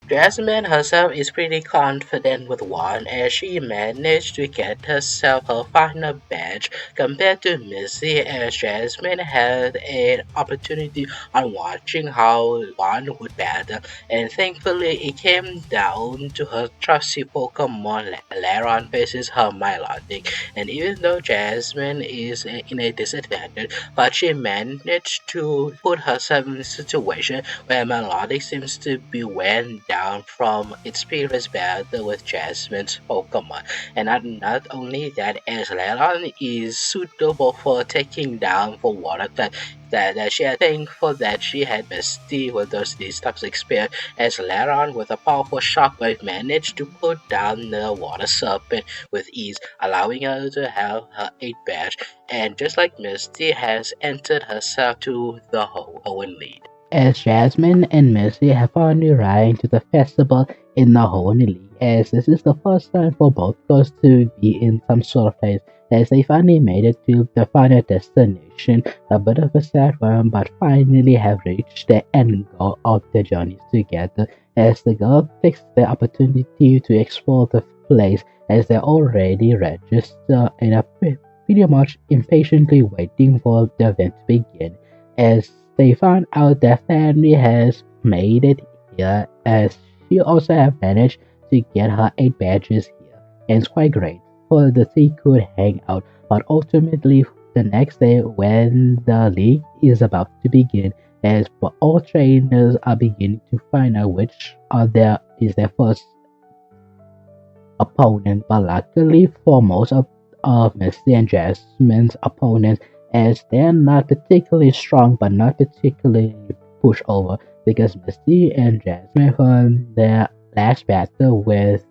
Jasmine herself is pretty confident with Hoenn as she managed to get herself her final badge compared to Misty as Jasmine had an opportunity on watching how Hoenn would battle and thankfully it came down to her trusty Pokemon Laron versus her Milotic, and even though Jasmine is in a disadvantage but she managed to put herself in a situation where Melodic seems to be wearing down from its previous battle with Jasmine's Pokemon. And not only that, as Leon is suitable for taking down for water that she had thankful that she had Misty with these toxic spear as Leron with a powerful shockwave managed to put down the water serpent with ease, allowing her to have her 8 badge and just like Misty has entered herself to the Hoenn lead. As Jasmine and Misty have finally arrived to the festival in the Hoenn League, as this is the first time for both girls to be in some sort of place, as they finally made it to the final destination, a bit of a sad one, but finally have reached the end goal of their journeys together, as the girl takes the opportunity to explore the place, as they're already registered and are pretty much impatiently waiting for the event to begin, as they found out their family has made it here, as she also have managed to get her 8 badges here, and it's quite great for the three could hang out. But ultimately, the next day when the league is about to begin, as all trainers are beginning to find out which is their first opponent, but luckily for most of Misty and Jasmine's opponents, as they're not particularly strong but not particularly pushover, because Misty and Jasmine won their last battle with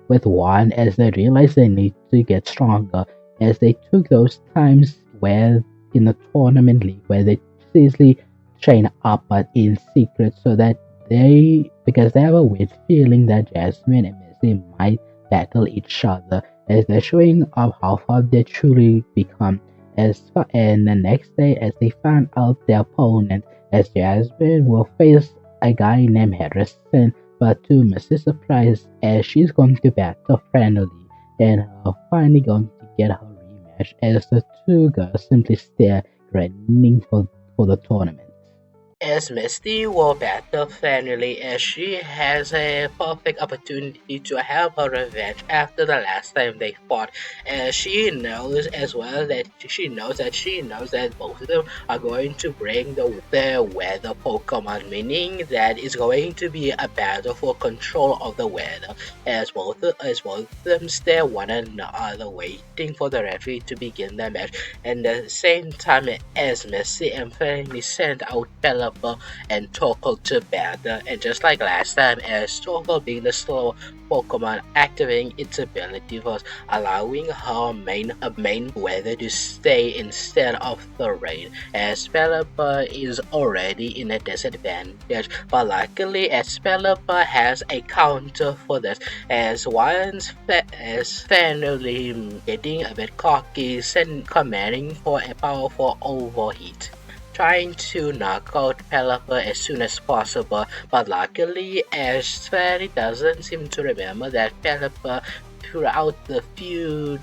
with Hoenn as they realized they need to get stronger, as they took those times where in the tournament league where they seriously train up but in secret, so that because they have a weird feeling that Jasmine and Misty might battle each other, as they're showing off how far they truly become. And the next day, as they found out their opponent, as Jasmine will face a guy named Harrison, but to Missy's surprise, as she's going to battle friendly and finally going to get her rematch, as the two girls simply stare, grinning for the tournament. As Misty will battle Fanny as she has a perfect opportunity to have her revenge after the last time they fought, as she knows as well that she knows that both of them are going to bring their weather Pokemon, meaning that it's going to be a battle for control of the weather, as both of them stare one another waiting for the referee to begin the match, and at the same time as Misty and Fanny send out Pelipper and Torkoal to battle, and just like last time, as Torkoal being the slow Pokemon activating its ability was allowing her main weather to stay instead of the rain, as Pelipper is already in a disadvantage, but luckily as Pelipper has a counter for this, as once as finally getting a bit cocky, commanding for a powerful overheat, trying to knock out Pelipper as soon as possible, but luckily as Fairy doesn't seem to remember that Pelipper throughout the few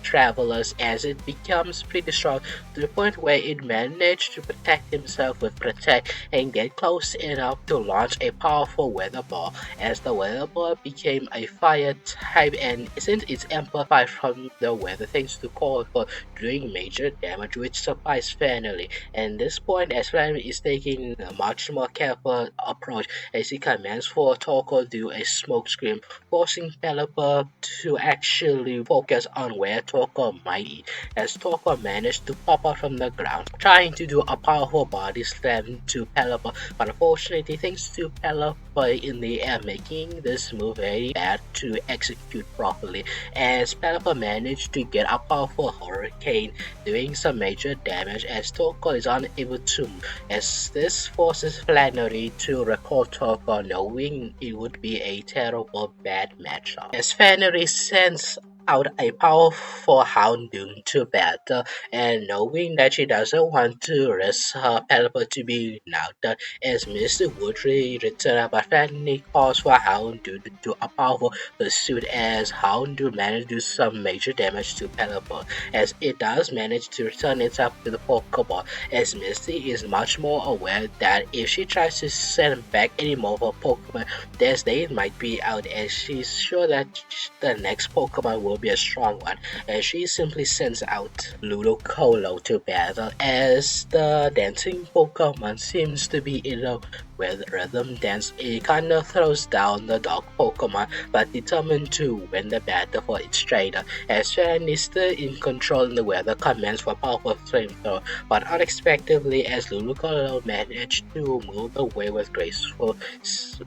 travelers, as it becomes pretty strong to the point where it managed to protect himself with Protect and get close enough to launch a powerful Weather Ball, as the Weather Ball became a fire type, and since it's amplified from the weather thanks to call for doing major damage, which surprised Fanny. And this point as Fanny is taking a much more careful approach as he commands for Torkoal to do a smoke screen, forcing Pelipper to actually focus on where Torkoal might be, as Torkoal managed to pop out from the ground, trying to do a powerful body slam to Pelipper, but unfortunately thanks to Pelipper in the air making this move very bad to execute properly, as Pelipper managed to get a powerful Hurricane, doing some major damage as Torkoal is unable to move, as this forces Flannery to recall Torkoal, knowing it would be a terrible bad matchup, as Flannery sends out a powerful Houndoom to battle, and knowing that she doesn't want to risk her Pelipper to be knocked out, as Misty would return, but finally calls for Houndoom to do a powerful pursuit as Houndoom managed to do some major damage to Pelipper, as it does manage to return itself to the Pokeball, as Misty is much more aware that if she tries to send back any more of her Pokemon, their day might be out, as she's sure that the next Pokemon will be a strong one, and she simply sends out Ludicolo to battle, as the dancing Pokemon seems to be in a rhythm dance. It kinda throws down the dog Pokemon, but determined to win the battle for its trainer, as Sharon is still in control in the weather commands for powerful flamethrower, but unexpectedly as Ludicolo managed to move away with graceful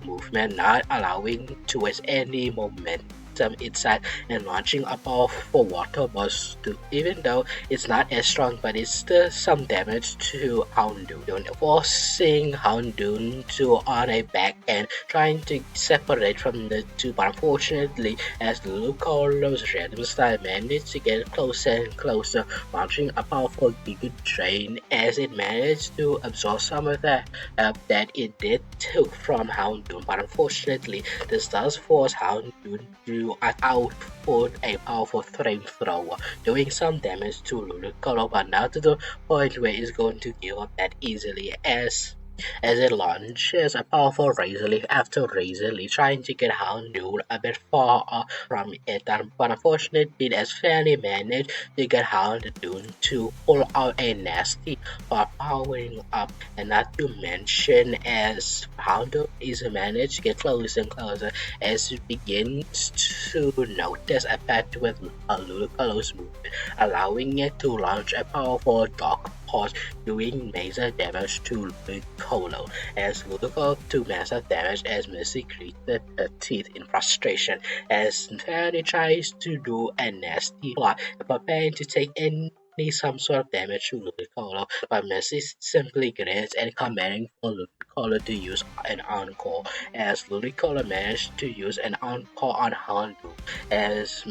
movement, not allowing to waste any momentum inside and launching a powerful water burst too, even though it's not as strong, but it's still some damage to Houndoom, forcing Houndoom to on a back end, trying to separate from the two, but unfortunately, as Lucolo's random style managed to get closer and closer, launching a powerful Giga Drain as it managed to absorb some of that that it did took from Houndoom, but unfortunately, this does force Houndoom to output a powerful flamethrower, doing some damage to Ludicolo, but not to the point where it's going to give up that easily, as it launches a powerful Razor Leaf after Razor Leaf, trying to get Houndoom a bit far off from it, but unfortunately, as fairly managed to get Houndoom to pull out a nasty while powering up, and not to mention as Houndoom is managed to get closer and closer as it begins to notice a pattern with Ludicolo's movement, allowing it to launch a powerful Dark Pulse, doing major damage to Ludicolo, as Ludicolo took massive damage as Misty gritted her teeth in frustration, as Fanny tries to do a nasty plot, preparing to take some sort of damage to Ludicolo, but Misty simply grins and commanding for Ludicolo to use an Encore, as Ludicolo managed to use an Encore on Houndoom, as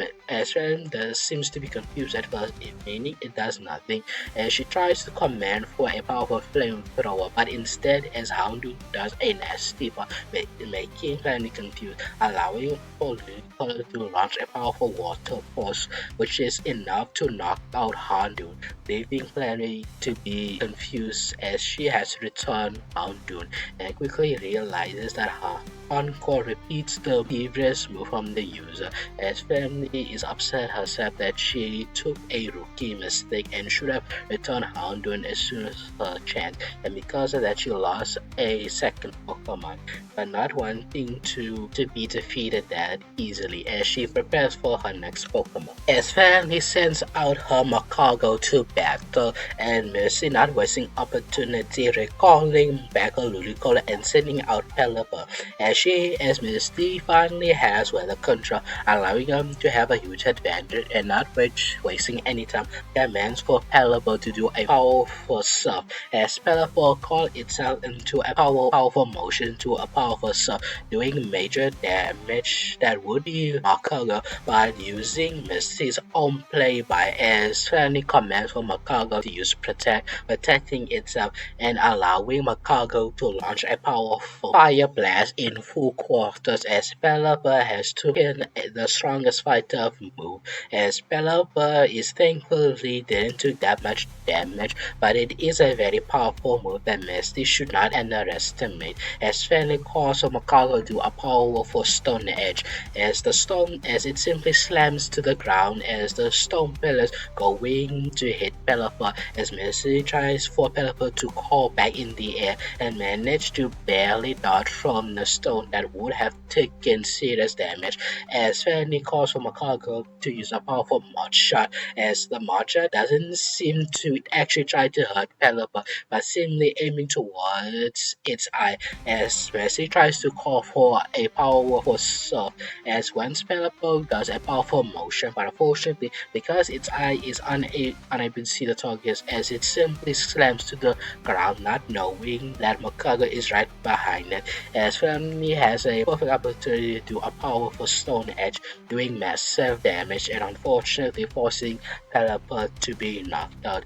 Ren seems to be confused at first, meaning it does nothing, as she tries to command for a powerful flamethrower, but instead as Houndoom does a nasty part, making Fanny confused, allowing for Ludicolo to launch a powerful water force, which is enough to knock out Houndoom, leaving Fanny to be confused as she has returned Houndoom and quickly realizes that her Encore repeats the previous move from the user, as Fanny is upset herself that she took a rookie mistake and should have returned Houndoom as soon as her chance, and because of that she lost a second Pokemon, but not wanting to be defeated that easily as she prepares for her next Pokemon. As Fanny sends out her Macago to battle, and Mercy not wasting opportunity recalling back her Ludicolo and sending out Pelipper, as Misty finally has weather control, allowing them to have a huge advantage and not wasting any time, commands for Pelipper to do a powerful surf, as Pelipper calls itself into a powerful motion to a powerful surf, doing major damage that would be Macago, but using Misty's own play by as Fanny commands for Macago to use protecting itself and allowing Macago to launch a powerful Fire Blast in full quarters, as Pelipper has taken the strongest fighter move, as Pelipper is thankfully didn't take that much damage, but it is a very powerful move that Misty should not underestimate, as Fanny calls for Macago to a powerful Stone Edge, as it simply slams to the ground as the stone pillars going to hit Pelipper, as Misty tries for Pelipper to call back in the air and manage to barely dodge from the stone that would have taken serious damage, as Fanny calls for Macago to use a powerful Mud Shot, as the Mud Shot doesn't seem to actually try to hurt Pelipper, but simply aiming towards its eye as Messi tries to call for a powerful serve as one Spellable does a powerful motion, but unfortunately, because its eye is unable to see the target as it simply slams to the ground, not knowing that Makaga is right behind it, as Family has a perfect opportunity to do a powerful stone edge, doing massive damage and unfortunately forcing Pelipper to be knocked out.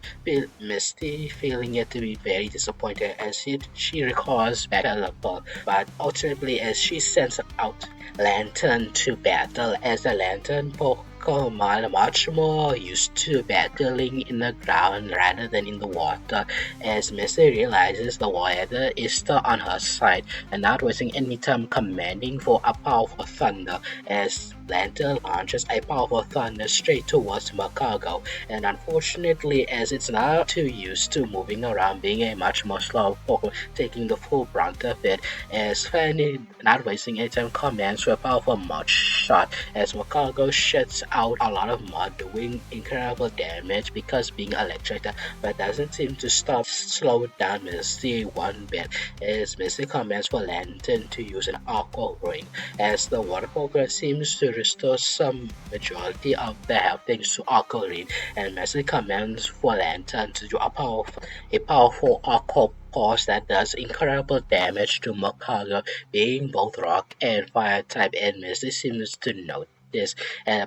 Misty feeling it to be very disappointed as she recalls back Pelipper, but ultimately as she sends out Lantern to battle as the Lantern Pokemon much more used to battling in the ground rather than in the water as Misty realizes the weather is still on her side and not wasting any time commanding for a powerful thunder as Lantern launches a powerful thunder straight towards Makago and unfortunately as it's not too used to moving around being a much more slow Pokemon taking the full brunt of it as Fanny not wasting any time commands for a powerful mud shot as Makago sheds out a lot of mud doing incredible damage because being electric but doesn't seem to slow down Misty one bit as Misty commands for Lantern to use an Aqua Ring as the water Pokemon seems to restore some majority of the health thanks to Aqua Ring and Misty commands for Lantern to do a powerful Aqua Pulse that does incredible damage to Makago being both rock and fire type and Misty seems to note this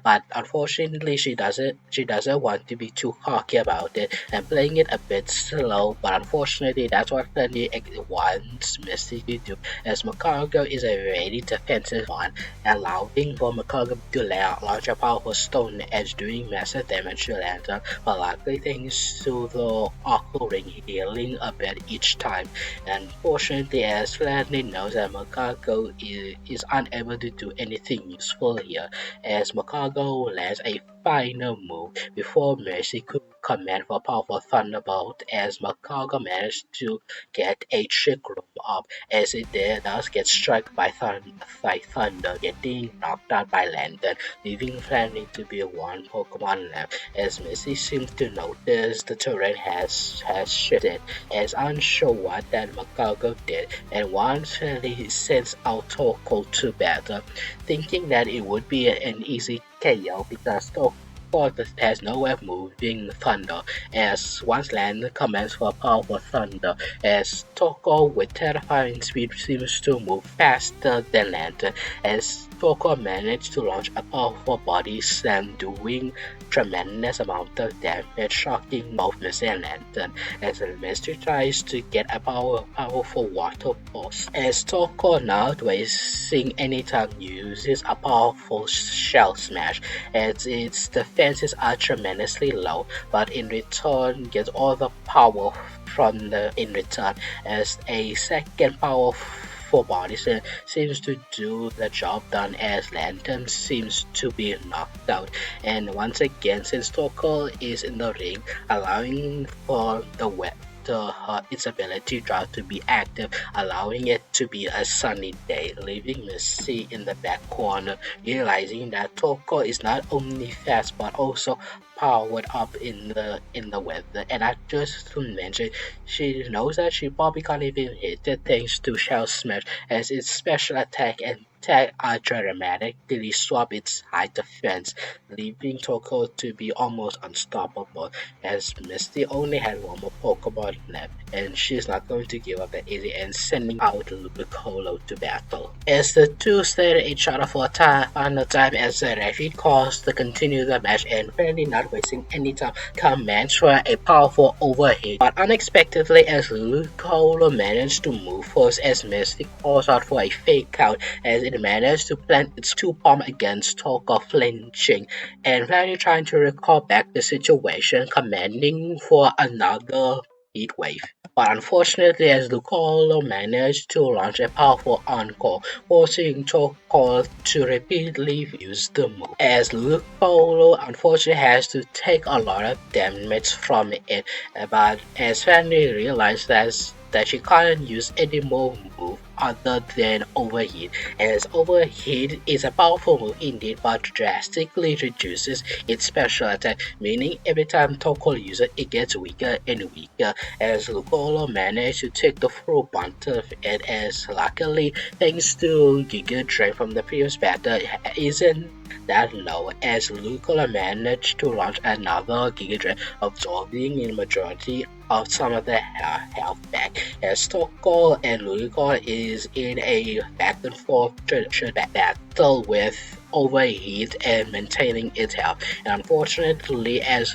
but unfortunately she doesn't want to be too cocky about it and playing it a bit slow but unfortunately that's what Thunder wants Misty to do as Makago is a very defensive one allowing for Makago to launch a powerful stone edge doing massive damage to Lantern but luckily thanks to the Aqua Ring healing a bit each time and fortunately as Flanley knows that Makago is unable to do anything useful here as Makago lands a final move before Mercy could command for a powerful thunderbolt as Makago managed to get a trick room up as it does get struck by thunder getting knocked out by Lantern leaving Flanny to be one Pokemon left as Missy seems to notice the terrain has shifted as unsure what that Makago did and once Flanny sends out Toko to battle thinking that it would be an easy KO because Toko has no way of moving thunder as once land commands for powerful thunder as Toko with terrifying speed seems to move faster than Lantern as Toko managed to launch a powerful body slam doing tremendous amount of damage shocking both Misty and Lantern as Misty tries to get a powerful water pulse as Toko not wasting any time uses a powerful shell smash as its defenses are tremendously low but in return gets all the power from the in return as a second powerful body seems to do the job done as Lantern seems to be knocked out and once again since Toko is in the ring allowing for its ability drive to be active, allowing it to be a sunny day, leaving Misty in the back corner, realizing that Toko is not only fast but also powered up in the weather. And I just to mention, she knows that she probably can't even hit it thanks to Shell Smash, as its special attack and tag are dramatically swap its high defense, leaving Toko to be almost unstoppable as Misty only had one more Pokemon left, and she's not going to give up that easy and sending out Ludicolo to battle. As the two stare at each other for a final time as the referee calls to continue the match and apparently not wasting any time, commands for a powerful overhit, but unexpectedly as Ludicolo managed to move first as Misty calls out for a fake out as it managed to plant its two palm against Toko flinching and finally trying to recall back the situation, commanding for another heat wave. But unfortunately, as Lucolo managed to launch a powerful encore, forcing Toko to repeatedly use the move. As Lucolo unfortunately has to take a lot of damage from it, but as Fanny realized that she can't use any more move other than overheat, as overheat is a powerful move indeed but drastically reduces its special attack, meaning every time Toko uses it, it gets weaker and weaker, as Lucolo managed to take the full brunt of it, as luckily, thanks to Giga Drain from the previous battle, it isn't that low, as Lucolo managed to launch another Giga Drain, absorbing in majority of some of the health back, as Toko and Lucolo is in a back and forth battle with overheat and maintaining its health. And unfortunately, as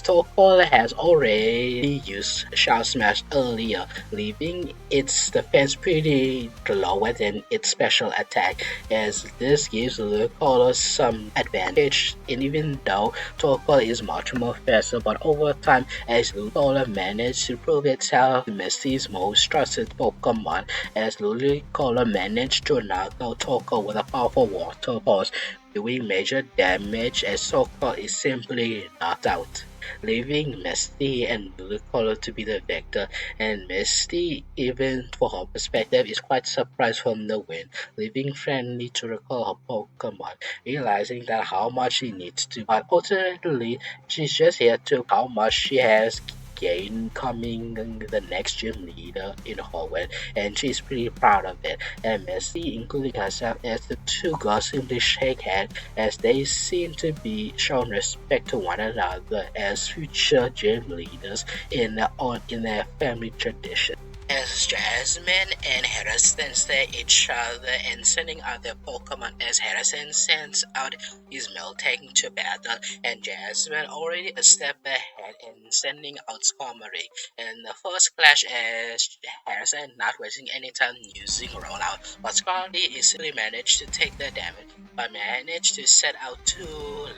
Toko has already used Shout Smash earlier, leaving its defense pretty lower than its special attack, as this gives Lucolo some advantage. And even though Toko is much more faster, but over time, as Lucolo managed to prove itself Misty's most trusted Pokemon, as Lucolo managed to knock out Toko with a powerful water pulse, doing major damage as Toko is simply knocked out, leaving Misty and Lucolo to be the victor. And Misty, even for her perspective, is quite surprised from the win, leaving friendly to recall her Pokemon, realizing that how much she needs to. But ultimately, she's just here to how much she has gained coming the next gym leader in Hoenn, and she's pretty proud of it. And Misty, including herself, as the two girls simply shake hands as they seem to be shown respect to one another as future gym leaders in their family tradition. As Jasmine and Harrison stare at each other and sending out their Pokemon, as Harrison sends out his Miltank to battle, and Jasmine already a step ahead and sending out Skarmory. And the first clash as Harrison not wasting any time using rollout, but Skarmory is simply managed to take the damage, but managed to set out two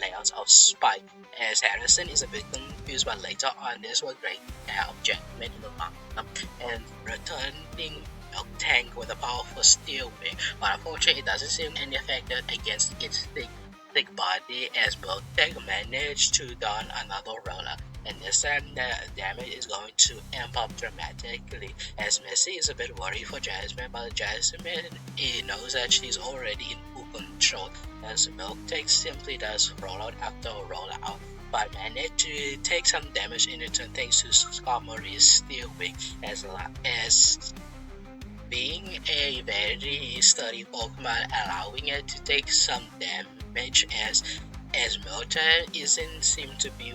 layouts of Spike, as Harrison is a bit confused, but later on this will great help Jasmine in the long term, and returning Miltank with a powerful steel wing, but unfortunately it doesn't seem any effective against its thick body, as Miltank managed to don another roller. And this time the damage is going to amp up dramatically, as Misty is a bit worried for Jasmine, but Jasmine knows that she's already in full control, as Miltank simply does rollout after rollout, but managed to take some damage in return thanks to Skarmory's steel wing, as being a very sturdy Pokemon, allowing it to take some damage as Miltank isn't seem to be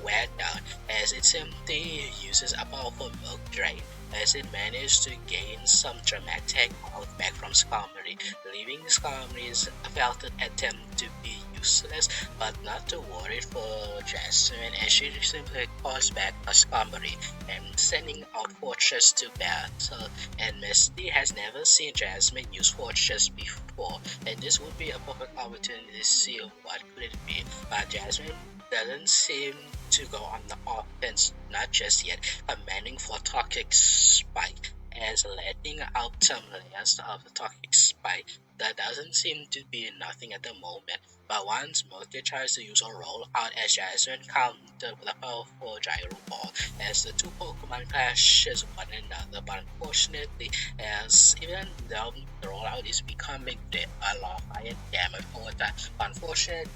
wear down, as it simply uses a powerful milk drain, as it managed to gain some dramatic health back from Skarmory, leaving Skarmory's failed attempt to be useless, but not to worry for Jasmine, as she simply calls back a Skarmory and sending out Fortress to battle. And Misty has never seen Jasmine use Fortress before, and this would be a perfect opportunity to see what could it be, but Jasmine doesn't seem to go on the offense, not just yet, commanding for Toxic Spike, as letting out some layers of the Toxic Spike. That doesn't seem to be nothing at the moment, but once Milky tries to use a roll out as Jasmine countered with a powerful Gyro Ball, as the two Pokemon clashes one another, but unfortunately, as even though the rollout is becoming a lot higher damage over time, unfortunately,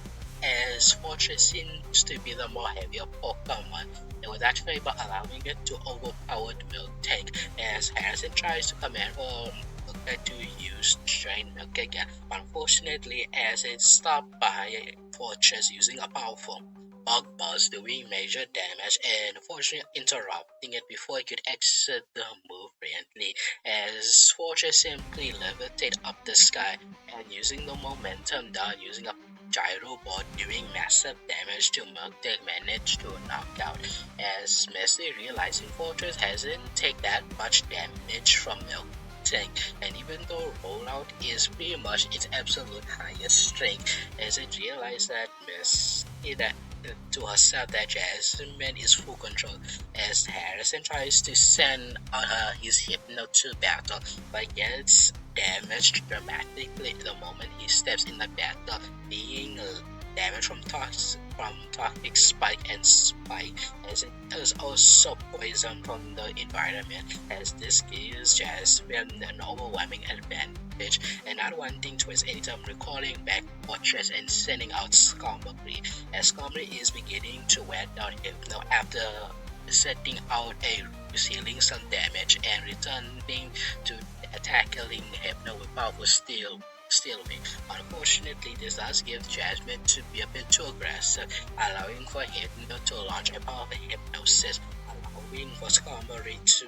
as Fortress seems to be the more heavier Pokemon, it was actually but allowing it to overpower the Miltank, as Harrison tries to command for Miltank to use Strain Milk again, but unfortunately as it's stopped by Fortress using a powerful Bug Buzz, doing major damage and unfortunately interrupting it before it could exit the move brilliantly, as Fortress simply levitate up the sky and using the momentum down using a Gyro Ball, doing massive damage to Miltank, managed to knock out, as Misty realizing Fortress hasn't take that much damage from Miltank, and even though rollout is pretty much its absolute highest strength, as it realized that Misty that to herself that Jasmine is full control, as Harrison tries to send his Hypno to battle, but gets damaged dramatically the moment he steps in the battle, being damage from toxic spike and spike, as it is also poison from the environment, as this gives Jasmine an overwhelming advantage and not wanting to waste any time recalling back watches and sending out Skarmory, as Skarmory is beginning to wear down Hypno after setting out a sealing some damage and returning to tackling Hypno with powerful steel wing. Unfortunately, this does give Jasmine to be a bit too aggressive, allowing for Hypno to launch a powerful hypnosis, allowing for Skarmory to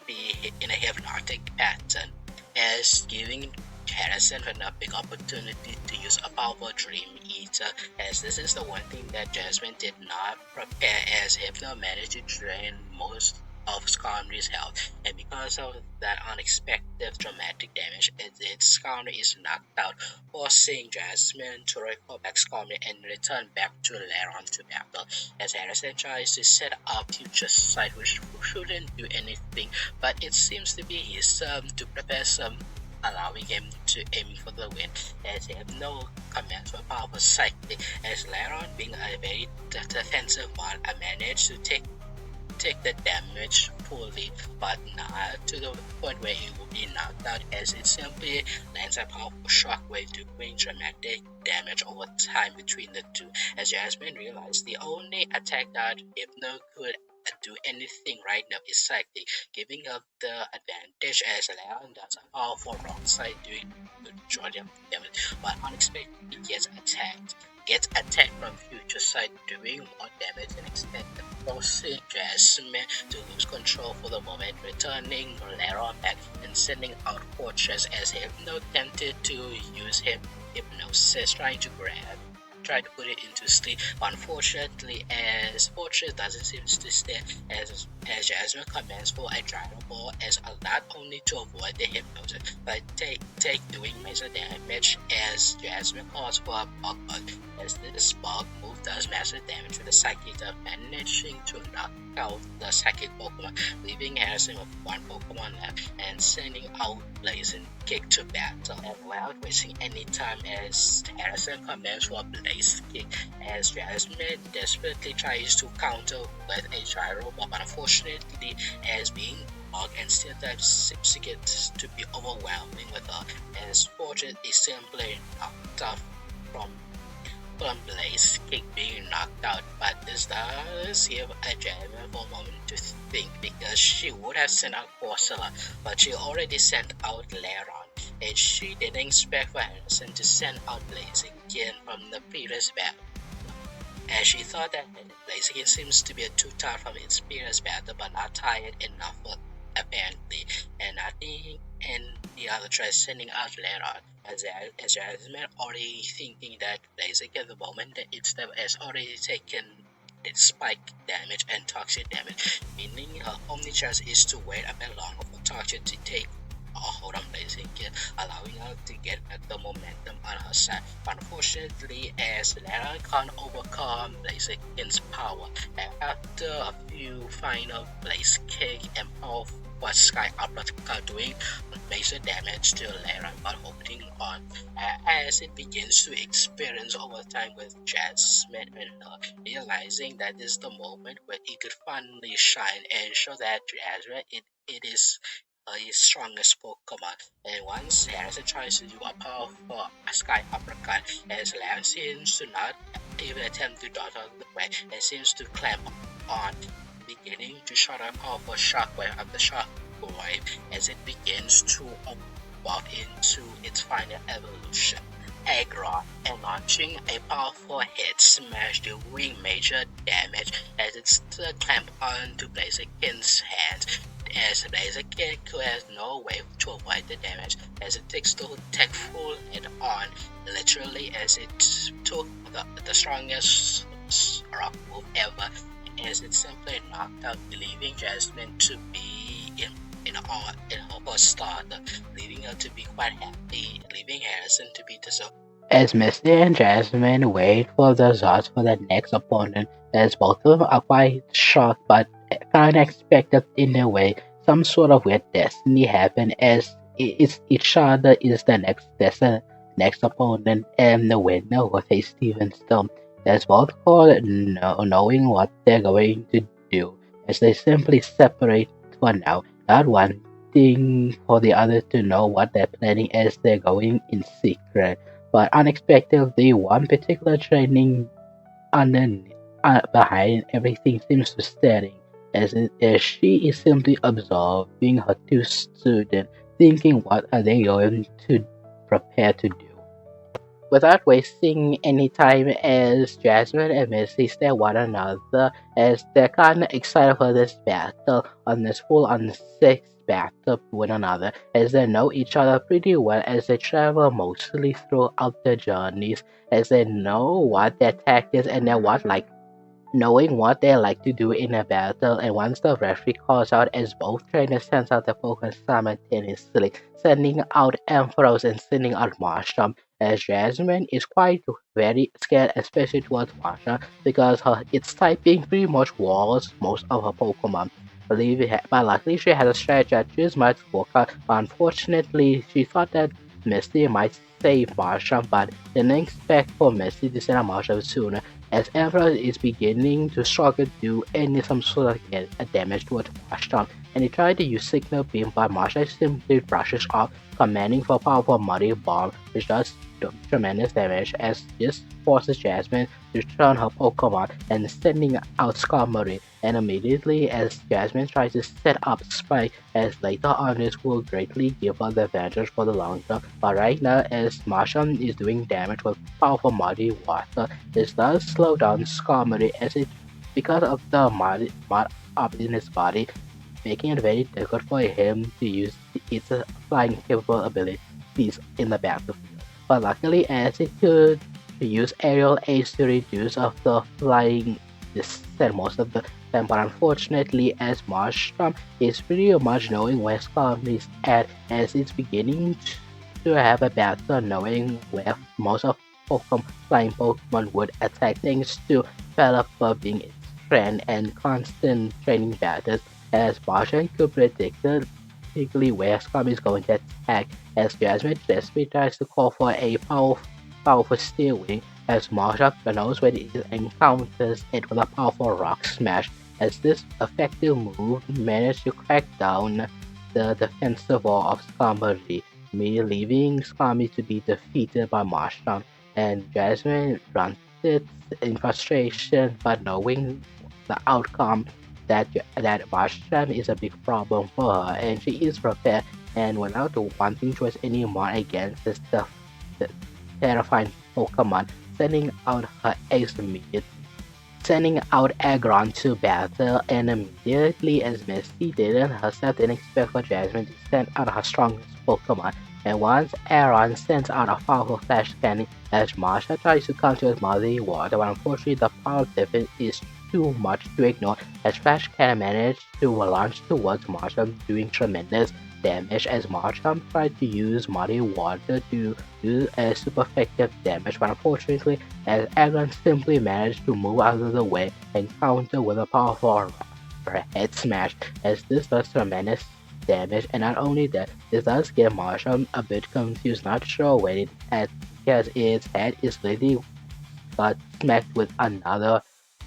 be in a hypnotic pattern, as giving Harrison a big opportunity to use a powerful Dream Eater, as this is the one thing that Jasmine did not prepare, as Hypno managed to drain most of Skarmory's health, and because of that unexpected dramatic damage, its Skarmory is knocked out, forcing Jasmine to recall back Skarmory and return back to Laron to battle, as Harrison tries to set up future sight, which shouldn't do anything, but it seems to be his to prepare some, allowing him to aim for the win, as he had no commands for powerful psychic, as Laron, being a very defensive one, managed to take the damage fully, but not to the point where it will be knocked out, as it simply lands a powerful shockwave doing dramatic damage over time between the two, as Jasmine realized the only attack that Hypno could do anything right now is psychic, giving up the advantage, as Leon does a powerful wrong side doing the majority of the damage, but unexpectedly gets attacked from future side doing more damage than expected, forcing Jasmine to lose control for the moment, returning Lara back and sending out Fortress, as Hypno attempted to use hypnosis, try to put it into sleep. Unfortunately, as Fortress doesn't seem to stand, as Jasmine commands for a gyro ball, as not only to avoid the hypnosis, but take doing major damage, as Jasmine calls for a bug, as this bug move does massive damage to the psychic, managing to knock out the psychic Pokemon, leaving Harrison with one Pokemon left and sending out Blazing Kick to battle, and without wasting any time, as Harrison commands for a Blaze Kick, as Jasmine desperately tries to counter with a gyro, but unfortunately, as being bugged and still type seems to get to be overwhelming with her, as Fortune is simply knocked off from Blaze Kick being knocked out, but this does give a Jasmine for a moment to think, because she would have sent out Corsola, but she already sent out Laron, and she didn't expect for Harrison to send out Blazing again from the previous battle, as she thought that Blazing seems to be too tired from its previous battle, but not tired enough for apparently, and I think and the other tries sending out Laron, as Jasmine already thinking that Blazing at the moment that its step has already taken its spike damage and toxic damage, meaning her only chance is to wait a bit longer for toxic to take a hold on Blazing, allowing her to get back the momentum on her side. Unfortunately, as Lara can't overcome Blaziken's power, and after a few final Blaze Kick and powerful Sky Uppercut doing major damage to Lara, but holding on, as it begins to experience over time with Jasmine and her, realizing that this is the moment where it could finally shine and show that Jasmine it is his strongest Pokemon. And once Harrison tries to do a powerful Sky Uppercut, as Lamb seems to not even attempt to dodge out of the way and seems to clamp on, beginning to shut a powerful shockwave of the shockwave as it begins to evolve into its final evolution. Aggron, and launching a powerful hit smash doing major damage as it still clamped onto Blaziken's hands, as Blaziken has no way to avoid the damage, as it takes to take full head on, literally, as it took the strongest rock move ever, as it simply knocked out, leaving Jasmine to be in awe in her first start, leaving her to be quite happy, leaving Harrison to be disappointed. As Misty and Jasmine wait for the results for the next opponent, as both of them are quite shocked but kind of expected in a way. Some sort of weird destiny happened, as each other is the next next opponent and the winner will face Steven Storm. There's both for knowing what they're going to do, as they simply separate for now, not wanting for the other to know what they're planning as they're going in secret. But unexpectedly, one particular training underneath, behind everything seems to steady, as she is simply observing her two students, thinking what are they going to prepare to do. Without wasting any time, as Jasmine and Misty stare one another as they're kinda excited for this battle on this full on six battle with one another, as they know each other pretty well as they travel mostly throughout their journeys, as they know what their tactics and their what like knowing what they like to do in a battle, and once the referee calls out as both trainers sends out the focus simultaneously, sending out Ampharos and sending out Marsham, as Jasmine is quite very scared, especially towards Marsha, because its typing pretty much walls most of her Pokemon. But luckily she had a strategy that just might work out. But unfortunately, she thought that Misty might save Marsha, but didn't expect for Misty to send out Marsha sooner, as Everett is beginning to struggle to do any some sort of damage towards Marshall, and he tried to use Signal Beam, but Marshall simply brushes off, commanding for powerful Muddy Bomb, which does tremendous damage as this forces Jasmine to turn her Pokemon and sending out Skarmory, and immediately as Jasmine tries to set up Spike, as later on this will greatly give her the advantage for the long term, but right now as Marshall is doing damage with powerful Muddy Water, this does slow down Skarmory as it because of the mud up in his body, making it very difficult for him to use its flying capable abilities in the battlefield. But luckily, as it could use aerial aids to reduce of the flying distance most of the time, but unfortunately, as Marshram is pretty much knowing where Skarmory is at, as it's beginning to have a battle knowing where most of flying Pokemon would attack thanks to Pelipper being its friend and constant training battles, as Martian could predict particularly where Scum is going to attack, as Jasmine desperately tries to call for a powerful Steel Wing, as Marshak knows when it encounters it with a powerful Rock Smash, as this effective move managed to crack down the defensive wall of Skarmory, leaving Skarmory to be defeated by Marshak, and Jasmine grunted in frustration, but knowing the outcome that Marshak is a big problem for her, and she is prepared and without wanting choice anymore against the terrifying Pokemon, sending out her ace immediately. Sending out Aggron to battle, and immediately as Misty didn't expect for Jasmine to send out her strongest Pokemon, and once Aggron sends out a powerful Flash Cannon as Marsha tries to counter with Muddy Water, but unfortunately the power difference is too much to ignore as Flash Cannon managed to launch towards Marsha, doing tremendous damage as Marsha tried to use Muddy Water to do a super effective damage, but unfortunately as Aggron simply managed to move out of the way and counter with a powerful head smash, as this does tremendous damage, and not only that, this does get Marshall a bit confused, not sure when it had, because its head is literally got smacked with another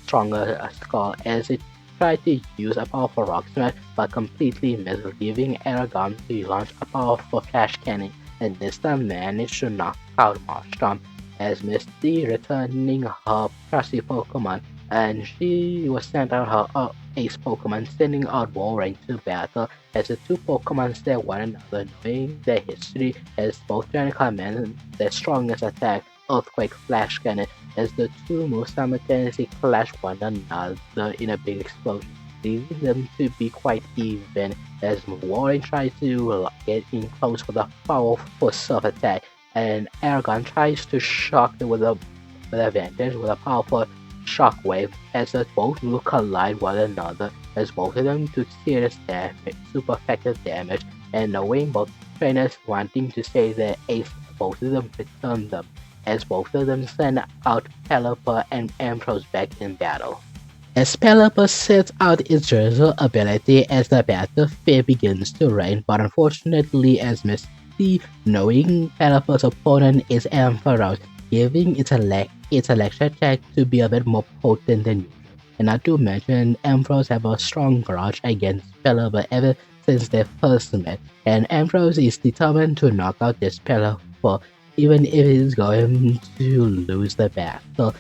stronger skull as it tried to use a powerful rock smash but completely missed, leaving Aragon to launch a powerful flash cannon, and this time managed to knock out Marshall as Misty returning her trusty Pokemon, and she was sent out her ace Pokemon, sending out Walrein to battle as the two Pokemon stare one another, knowing their history as both trying to command their strongest attack, Earthquake Flash Cannon, as the two moves simultaneously clash one another in a big explosion, leaving them to be quite even as Warren tries to get in close with a powerful surf attack, and Aragon tries to shock it with advantage with a powerful shockwave as the both moves collide one another as both of them took serious damage, super effective damage, and knowing both trainers wanting to save their ace, both of them return them as both of them send out Pelipper and Ampharos back in battle. As Pelipper sets out its drizzle ability as the battlefield begins to rain, but unfortunately as Miss Misty, knowing Pelipper's opponent is Ampharos, giving its electric attack to be a bit more potent than usual. And not to mention, Ampharos have a strong grudge against Pelipper ever since they first met, and Ampharos is determined to knock out this Pelipper even if he's going to lose the battle.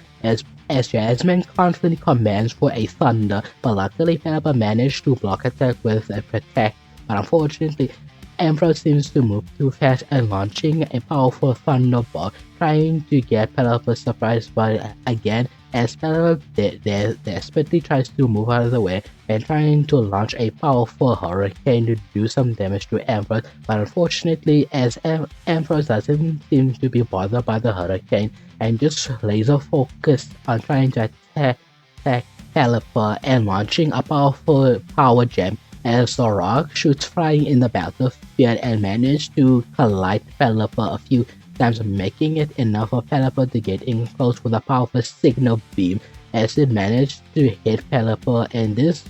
As Jasmine constantly commands for a thunder, but luckily Pelipper managed to block attack with a protect. But unfortunately, Emperor seems to move too fast and launching a powerful thunderbolt, trying to get Pelipper surprised, but again, as Pelipper desperately tries to move out of the way and trying to launch a powerful hurricane to do some damage to Emperor, but unfortunately, as Emperor doesn't seem to be bothered by the hurricane and just laser focused on trying to attack Pelipper and launching a powerful power gem as the rock shoots flying in the battlefield and manages to collide Pelipper a few times, making it enough for Pelipper to get in close with a powerful signal beam as it managed to hit Pelipper, and this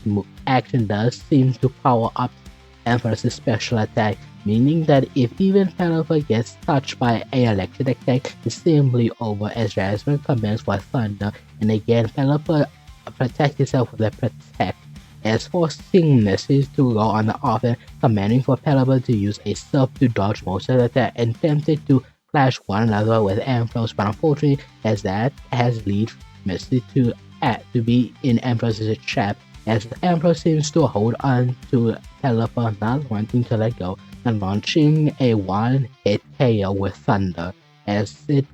action does seem to power up Emperor's special attack, meaning that if even Pelipper gets touched by an electric attack, it's simply over as Jasmine commands for thunder, and again Pelipper protects itself with a protect, as forcing Misty to go on the offense, commanding for Pelipper to use a surf to dodge most of the attack and tempted to clash one another with Ampharos, but unfortunately, as that has led Misty to be in Ampharos's trap, as Ampharos seems to hold on to Pelipper, not wanting to let go, and launching a one-hit KO with Thunder, as it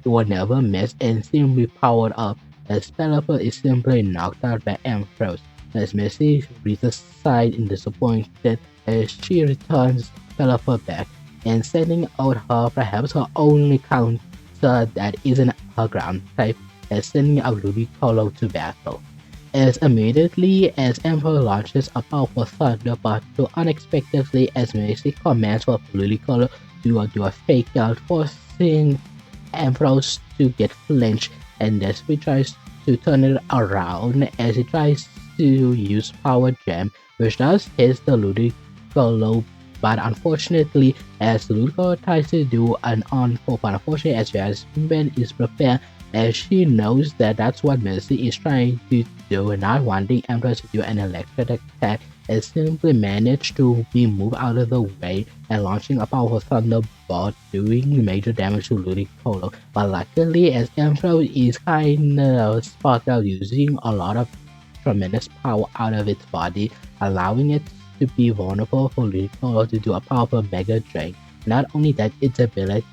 will never miss and simply powered up, as Pelipper is simply knocked out by Ampharos. As Misty breathes a sigh in disappointment as she returns Pelipper back and sending out perhaps her only counter that isn't her ground type, as sending out Ludicolo to battle. As immediately as Emperor launches a powerful thunder, but to unexpectedly as Misty commands for Ludicolo to do a fake out, forcing Ampharos to get flinched, and Misty tries to turn it around as he tries to use Power Gem, which does hit the Ludicolo, but unfortunately, as Ludicolo tries to do an encore, but unfortunately, as Jasmine is prepared, as she knows that that's what Misty is trying to do, not wanting Emperor to do an electric attack, and simply managed to be moved out of the way and launching a powerful thunderbolt, doing major damage to Ludicolo. But luckily, as Emperor is kind of sparked out using a lot of tremendous power out of its body, allowing it to be vulnerable for Ludicolo to do a powerful Mega Drain. Not only that, its ability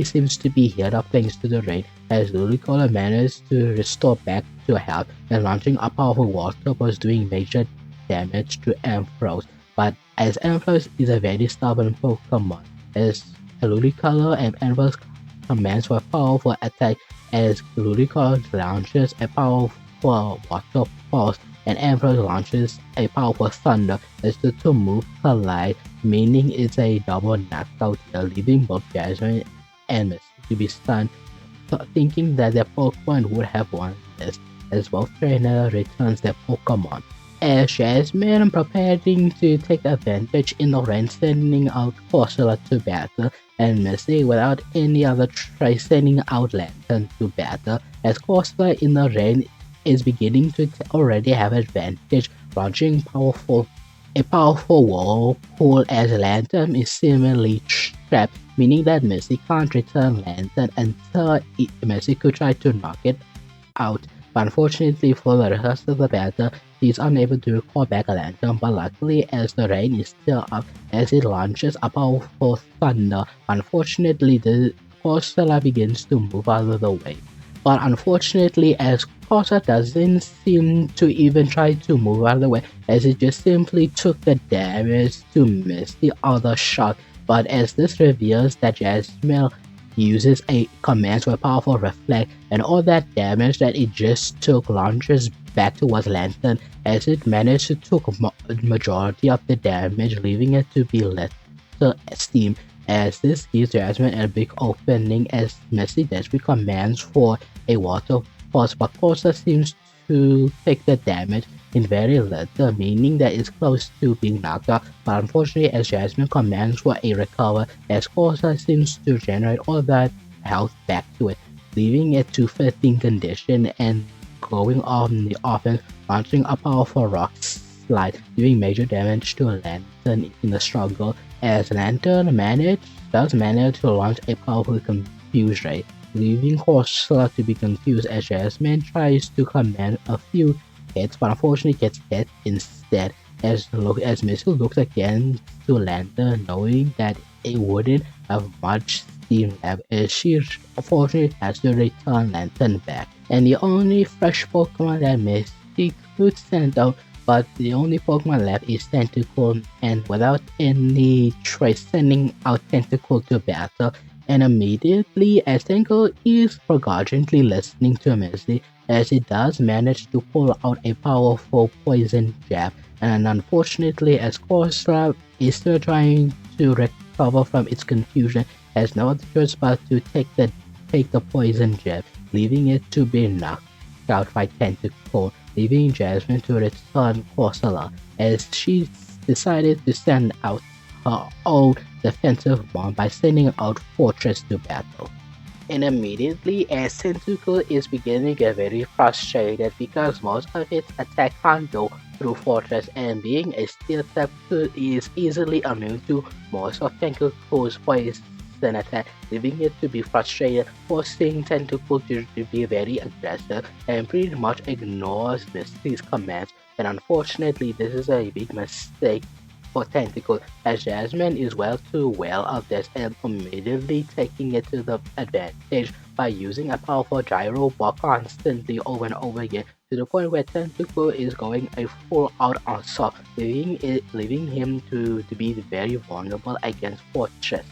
seems to be healed up thanks to the rain, as Ludicolo managed to restore back to health and launching a powerful water was doing major damage to Ampharos. But as Ampharos is a very stubborn Pokemon, as Ludicolo and Ampharos commands for a powerful attack, as Ludicolo launches a powerful water pulse and Ampharos launches a powerful thunder as the two moves collide, meaning it's a double knockout here, leaving both Jasmine and Misty to be stunned, thinking that their Pokemon would have won this, as both trainers returns their Pokemon. As Jasmine preparing to take advantage in the rain, sending out Corsola to battle, and Misty without any other try sending out Lantern to battle, as Corsola in the rain is beginning to already have advantage, launching a powerful whirlpool as Lantern is seemingly trapped, meaning that Misty can't return Lantern until Misty could try to knock it out. But unfortunately for the rest of the battle, he is unable to recall back a Lantern, but luckily as the rain is still up as it launches a powerful thunder, unfortunately the Corsola begins to move out of the way. But unfortunately, as Corsola doesn't seem to even try to move out of the way, as it just simply took the damage to miss the other shot. But as this reveals that Jasmine uses a command for a powerful reflect, and all that damage that it just took launches back towards Lantern, as it managed to take majority of the damage, leaving it to be less steam. As this gives Jasmine a big opening as Misty desperately commands for a water pulse, but Corsola seems to take the damage in very little, meaning that it's close to being knocked out. But unfortunately, as Jasmine commands for a recover, as Corsa seems to generate all that health back to it, leaving it to 15 condition and going on the offense, launching a powerful rock slide, doing major damage to Lantern in the struggle, as Lantern does manage to launch a powerful Confuse Ray, leaving Corsa to be confused as Jasmine tries to command a few hits, but unfortunately gets hit instead. As Misty looks again to Lantern, knowing that it wouldn't have much steam left, as she unfortunately has to return Lantern back. And the only fresh Pokemon that Misty could send out, but the only Pokemon left is Tentacle, and without any choice sending out Tentacle to battle, and immediately as Tentacle is begrudgingly listening to Misty, as it does manage to pull out a powerful poison jab, and unfortunately as Corsa is still trying to recover from its confusion, has no other choice but to take the poison jab, leaving it to be knocked out by Tentacle, leaving Jasmine to return Corsola, as she decided to send out her own defensive bomb by sending out Fortress to battle. And immediately as Sentuku is beginning to get very frustrated because most of its attack Kanto through Fortress, and being a steel type is easily immune to most of Tenkuku's poison attack, leaving it to be frustrated, forcing Tentuku to be very aggressive and pretty much ignores Misty's commands. And unfortunately, this is a big mistake for Tentacle, as Jasmine is well too well of this and immediately taking it to the advantage by using a powerful gyro ball constantly over and over again, to the point where Tentacle is going a full out assault, leaving him to be very vulnerable against Fortress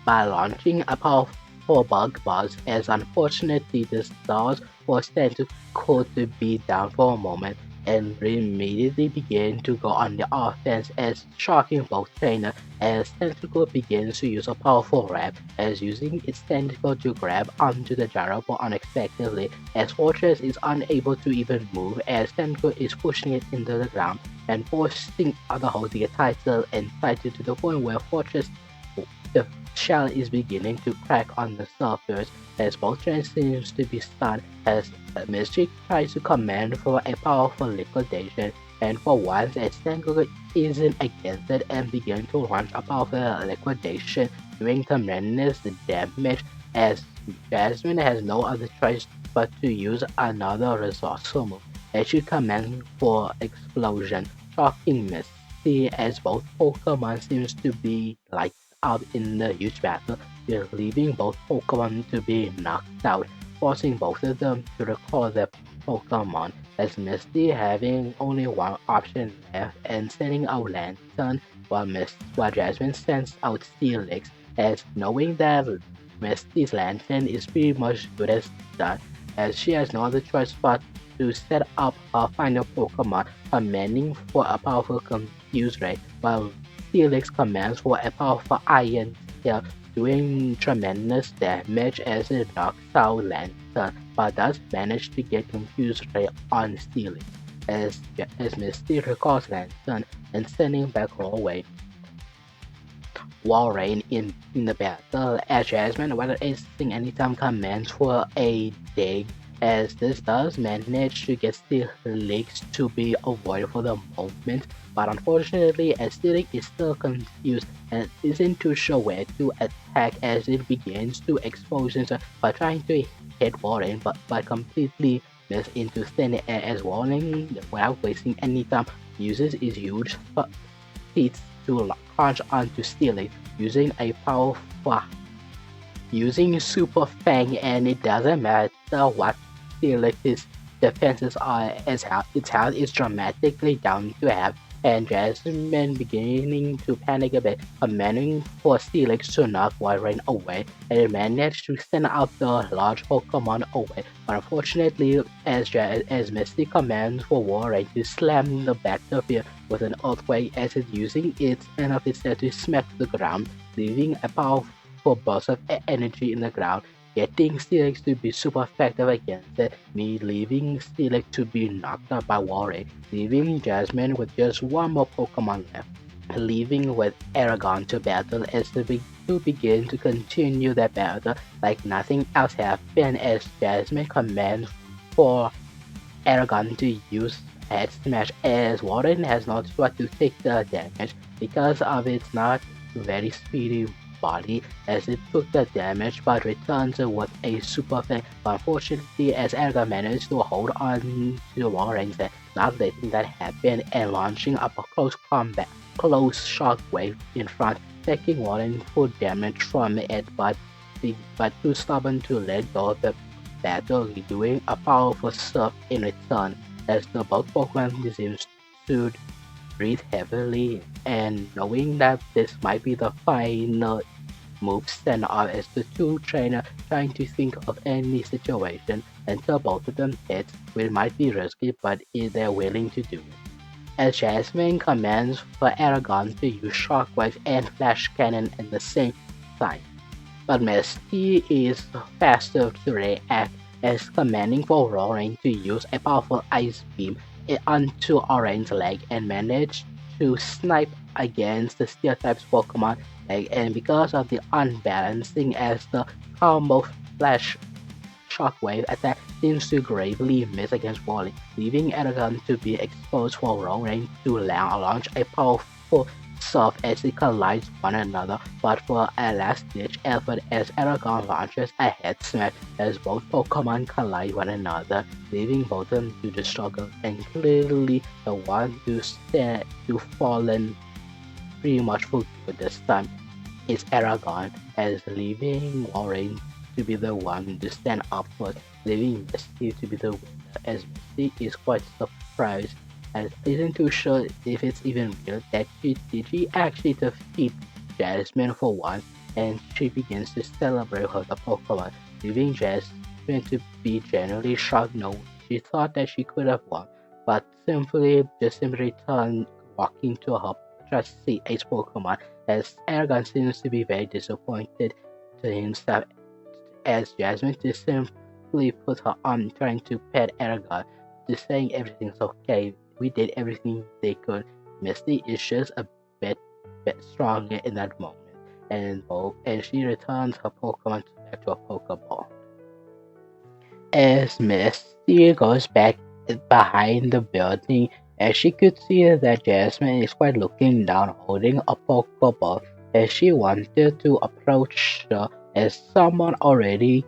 by launching a powerful bug buzz, as unfortunately this does force Tentacle to be down for a moment and immediately begin to go on the offense, as shocking both trainer, as Tentacle begins to use a powerful grab, as using its tentacle to grab onto the gyro ball unexpectedly, as Fortress is unable to even move, as Tentacle is pushing it into the ground and forcing other host to get tighter and tighter, to the point where Fortress the shell is beginning to crack on the surface, as both trains seems to be stunned, as Misty tries to command for a powerful liquidation, and for once as Tango isn't against it and begin to launch a powerful liquidation, doing tremendous damage, as Jasmine has no other choice but to use another resourceful move, as she commands for explosion, shocking Misty, as both Pokemon seems to be like out in the huge battle, leaving both Pokemon to be knocked out, forcing both of them to recall their Pokemon, as Misty having only one option left and sending out Lantern, while Jasmine sends out Steelix, as knowing that Misty's Lantern is pretty much good as done, as she has no other choice but to set up her final Pokemon, commanding for a powerful Confuse Ray, while Felix commands for a powerful Iron Tail, doing tremendous damage as it knocks out Lantern, but does manage to get Confused Ray on Steelix, as Misty recalls Lantern and sending back her away. Warren in the battle, as Jasmine, whether assisting anytime commands for a dig, as this does manage to get Steelix to be avoided for the moment, but unfortunately as Steelix is still confused and isn't too sure where to attack, as it begins to expose himself by trying to hit Warren but completely miss into thin air, as Warren, without wasting any time, uses his huge feet to launch onto Steelix using a powerful using Super Fang, and it doesn't matter what Steelix's defenses are, as its health is dramatically down to half, and Jasmine beginning to panic a bit, commanding for Steelix to knock Warren away, and it managed to send out the large Pokemon away, but unfortunately as Misty commands for Warren to slam the battlefield with an earthquake, as it's using its end of its tail to smack the ground, leaving a powerful burst of energy in the ground, getting Steelix to be super effective against it, me leaving Steelix to be knocked out by Warwick, leaving Jasmine with just one more Pokemon left, leaving with Aragon to battle as to begin to continue that battle like nothing else happened as Jasmine commands for Aragon to use Head Smash as Warren has not tried to take the damage because of its not very speedy body as it took the damage but returns with a super thing. But unfortunately as Aragon managed to hold on to Warren's not letting that happen and launching up a close shockwave in front, taking Warren full damage from it but too stubborn to let go of the battle, doing a powerful serve in return, as the both Pokemon seems to breathe heavily, and knowing that this might be the final move sent off as the two trainers trying to think of any situation until both of them hit, which might be risky, but they're willing to do it. As Jasmine commands for Aragon to use Shockwave and Flash Cannon at the same time but Misty is faster to react as commanding for Roaring to use a powerful ice beam onto Orange's leg and manage to snipe against the Steel type's Pokemon leg and because of the unbalancing as the combo flash shockwave attack seems to gravely miss against Wally, leaving Aragon to be exposed for Roaring to launch a powerful serve as they collide one another, but for a last-ditch effort as Aragon launches a head smash as both Pokemon collide one another, leaving both of them to the struggle and clearly the one to fallen pretty much for good this time is Aragon as leaving Warren to be the one to stand up first, leaving Misty to be the winner as Misty is quite surprised as isn't too sure if it's even real that she actually defeat Jasmine for once and she begins to celebrate her the Pokemon, leaving Jasmine to be genuinely shocked. No, she thought that she could have won, but simply turned walking to her just see Ace Pokemon as Aragon seems to be very disappointed to himself as Jasmine just simply put her arm trying to pet Aragon, just saying everything's okay. We did everything they could. Misty is just a bit stronger in that moment, and she returns her Pokemon back to a Pokeball. As Misty goes back behind the building, as she could see that Jasmine is quite looking down, holding a Pokeball, as she wanted to approach her, as someone already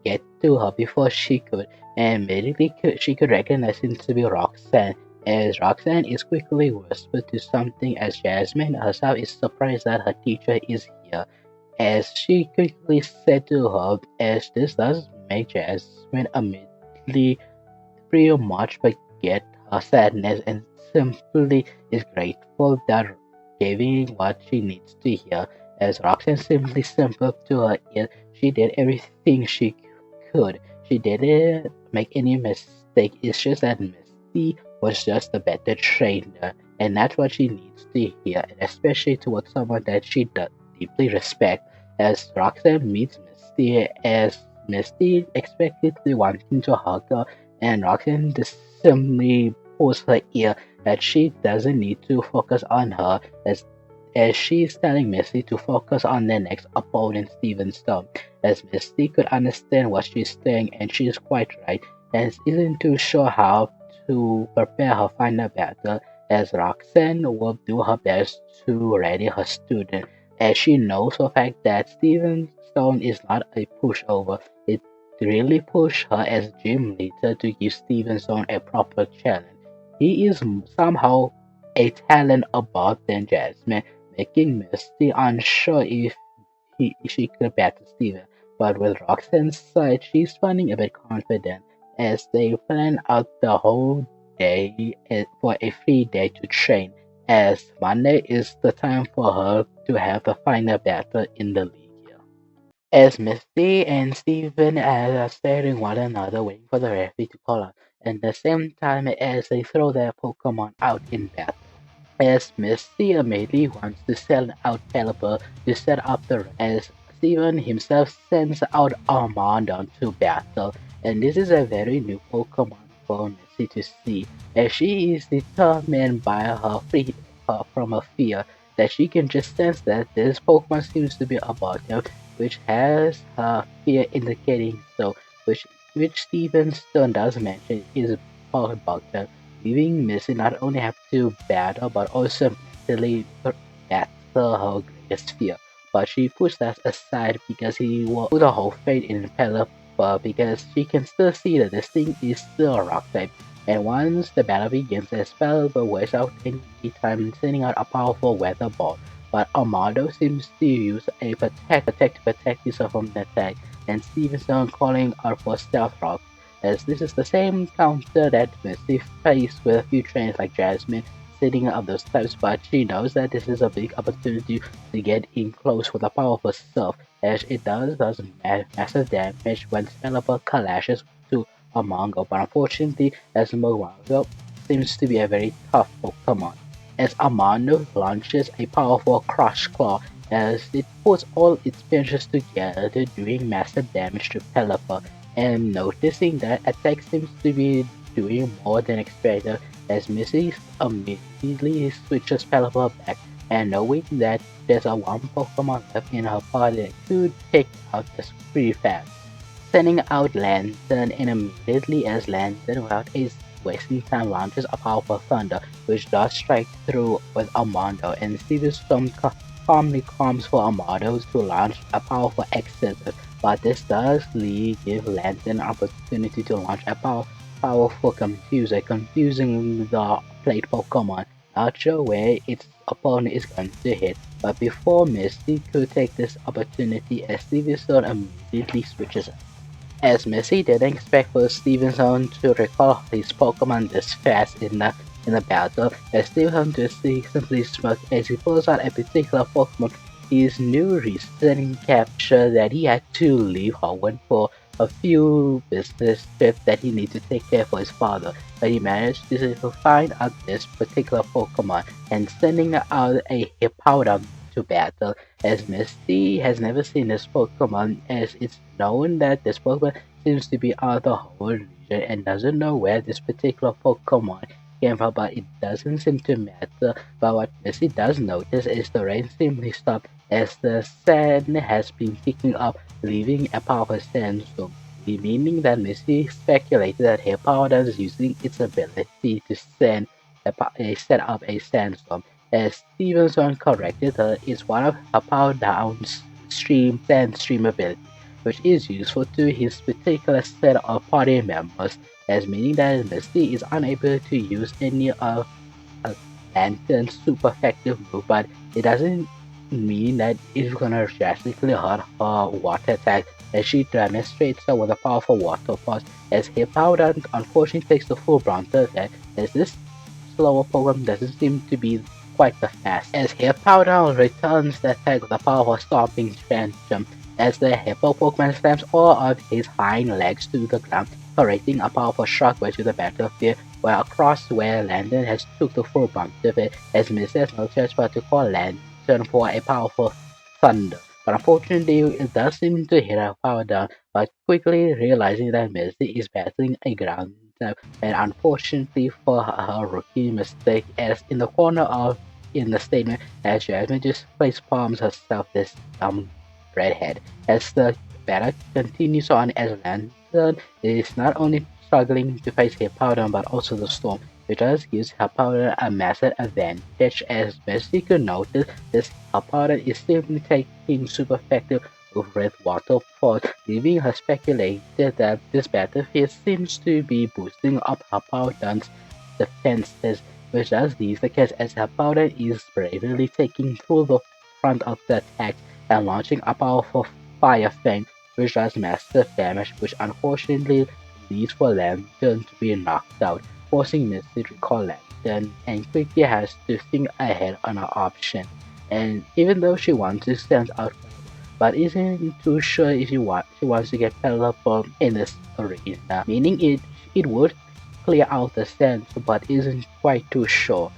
get to her before she could, and immediately she could recognize him to be Roxanne, as Roxanne is quickly whispered to something as Jasmine herself is surprised that her teacher is here, as she quickly said to her, as this does make Jasmine immediately pretty much forget her sadness and simply is grateful that giving what she needs to hear. As Roxanne simply simpered to her ear, she did everything she could. She didn't make any mistake. It's just that Misty was just a better trainer, and that's what she needs to hear, especially towards someone that she does deeply respect. As Roxanne meets Misty, as Misty expectedly wanting to hug her, and Roxanne just simply pulls her ear that she doesn't need to focus on her as she's telling Misty to focus on their next opponent, Steven Stone. As Misty could understand what she's saying, and she's quite right, and isn't too sure how to prepare her final battle, as Roxanne will do her best to ready her student, as she knows for a fact that Steven Stone is not a pushover. It really pushed her as gym leader to give Steven Stone a proper challenge. He is somehow a talent above than Jasmine, making Misty unsure if she could battle Steven. But with Roxanne's side, she's feeling a bit confident as they plan out the whole day for a free day to train, as Monday is the time for her to have the final battle in the league here. As Misty and Steven are staring one another, waiting for the referee to call out, and the same time as they throw their Pokemon out in battle. As Misty immediately wants to send out Caliber to set up the as Steven himself sends out Armando to battle, and this is a very new Pokemon for Misty to see, as she is determined by her free from her fear that she can just sense that this Pokemon seems to be about her, which has her fear indicating so, which Stevenson does mention is about her, leaving Misty not only have to battle but also mentally battle her greatest fear. But she puts that aside because he will put her whole faith in Pelipper because she can still see that this thing is still a rock type. And once the battle begins, as Pelipper wears out any time sending out a powerful weather ball. But Armando seems to use a protect to protect himself from the attack, and Stevenson calling out for Stealth Rock, as this is the same counter that Misty faced with a few trainers like Jasmine sitting up those types, but she knows that this is a big opportunity to get in close with a powerful self, as it does massive damage when Pelipper clashes to a Mongo, but unfortunately, as Mongo seems to be a very tough Pokemon, as Armando launches a powerful Crush Claw as it puts all its pinches together, doing massive damage to Pelipper, and noticing that attack seems to be doing more than expected as Misty immediately switches Pelipper back, and knowing that there's a one Pokemon left in her party that could take out this pretty fast. Sending out Lantern, and immediately as Lantern without wasting time launches a powerful thunder, which does strike through with Armando, and Stevenson calmly comes for Armando to launch a powerful X-Scissors, but this does give Lantern an opportunity to launch a powerful Confuser, confusing the played Pokemon, not sure where its opponent is going to hit. But before Misty could take this opportunity, as Stevenson immediately switches, as Misty didn't expect for Stevenson to recall his Pokemon this fast in the battle, as Stevenson just simply smirked as he pulls out a particular Pokemon his new recent capture that he had to leave Hoenn for a few business trips that he needs to take care for his father, but he managed to find out this particular Pokemon and sending out a Hippowdon to battle, as Misty has never seen this Pokemon, as it's known that this Pokemon seems to be out of the Hoenn region and doesn't know where this particular Pokemon came from, but it doesn't seem to matter. But what Misty does notice is the rain simply stopped as the sand has been picking up, leaving a powerful sandstorm, meaning that Misty speculated that Hippowdon is using its ability to set up a sandstorm. As Stevenson corrected her, it's one of Hippowdon's sandstream ability, which is useful to his particular set of party members, as meaning that Misty is unable to use any of a Lantern's super effective move, but it doesn't mean that it's gonna drastically hurt her water attack, as she demonstrates her with a powerful water force, as Hippowdon unfortunately takes the full brunt of that, as this slower Pokemon doesn't seem to be quite the fast, as Hippowdon returns the attack with a powerful stomping tantrum, as the Hippo Pokemon slams all of his hind legs to the ground, creating a powerful shockwave to the battlefield, while across where Landon has took the full brunt of it, as Misty has no choice but to call Lantern for a powerful thunder. But unfortunately, it does seem to hit her power down, but quickly realizing that Misty is battling a ground type, and unfortunately for her rookie mistake, as in the corner of in the statement, as Jasmine just face palms herself this redhead. As the battle continues on, as Lantern is not only struggling to face Hippowdon but also the storm, which does give Hippowdon a massive advantage, as Misty could notice this Hippowdon is simply taking super effective with Red Water Force, leaving her speculated that this battlefield seems to be boosting up Hippowdon's defenses, which does leave the case as Hippowdon is bravely taking to the front of the attack and launching a powerful Fire Fang, which does massive damage, which unfortunately leads for Lantern to be knocked out, forcing Misty to recall Lantern and quickly has to think ahead on her option. And even though she wants to stand out, but isn't too sure if she wants to get Pelipper in this arena, meaning it would clear out the stand, but isn't quite too sure.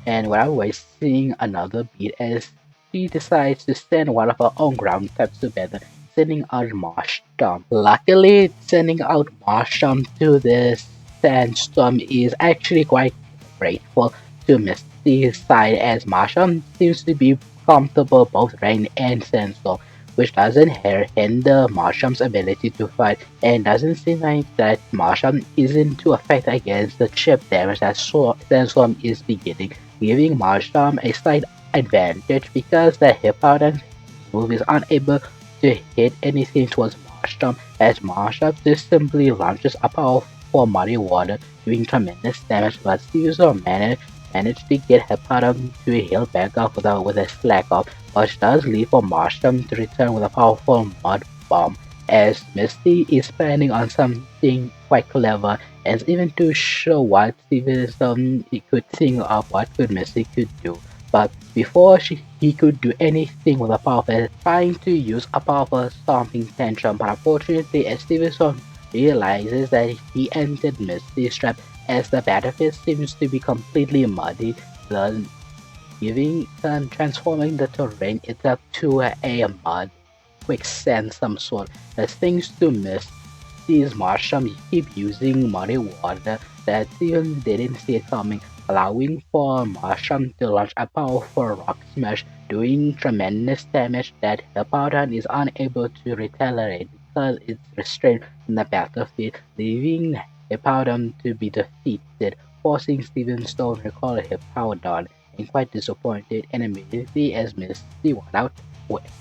And without wasting another beat, as she decides to send one of her own ground types to battle, sending out Marshtomp. Luckily, sending out Marshtomp to this sandstorm is actually quite grateful to Misty's side, as Marshtomp seems to be comfortable both rain and sandstorm, which doesn't hinder Marsham's ability to fight, and doesn't seem like that Marsham isn't too affected against the chip damage that Sandstorm is beginning, giving Marsham a slight advantage because the Hippowdon move is unable to hit anything towards Marsham, as Marsham just simply launches a powerful muddy water, doing tremendous damage, but Caesar managed to get Hippowdon to heal back up with a slack off, which does leave for Marsham to return with a powerful mud bomb, as Misty is planning on something quite clever, and is even too sure what Stevenson he could think of what good Misty could do. But before he could do anything with a powerful, trying to use a powerful stomping tantrum, but unfortunately, as Stevenson realizes that he entered Misty's trap, as the battlefield seems to be completely muddy, the giving and transforming the terrain itself to a mud quicksand some sort. As things to miss, these Marsham keep using muddy water that even didn't see it coming, allowing for Marsham to launch a powerful rock smash, doing tremendous damage that Hippowdon is unable to retaliate because it's restrained from the battlefield, leaving Hippowdon to be defeated, forcing Steven Stone to recall Hippowdon, and quite disappointed and immediately as Misty without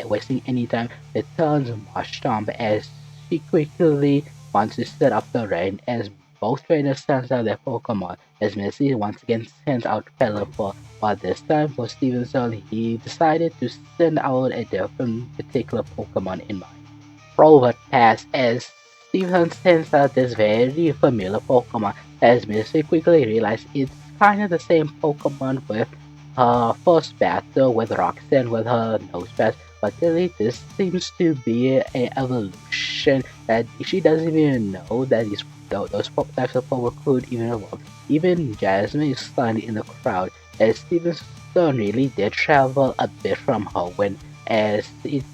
wasting any time returns Marshtomp as she quickly wants to set up the rain as both trainers sends out their Pokemon as Misty once again sends out Pelipper, but this time for Stevenson he decided to send out a different particular Pokemon in mind. Robot Pass as Stevenson sends out this very familiar Pokemon as Misty quickly realizes it's kind of the same Pokemon with her first battle with Roxanne with her nose pass, but really this seems to be an evolution that she doesn't even know that those types of Pokemon could even evolve. Even Jasmine is stunned in the crowd as Stevenson really did travel a bit from Hoenn as it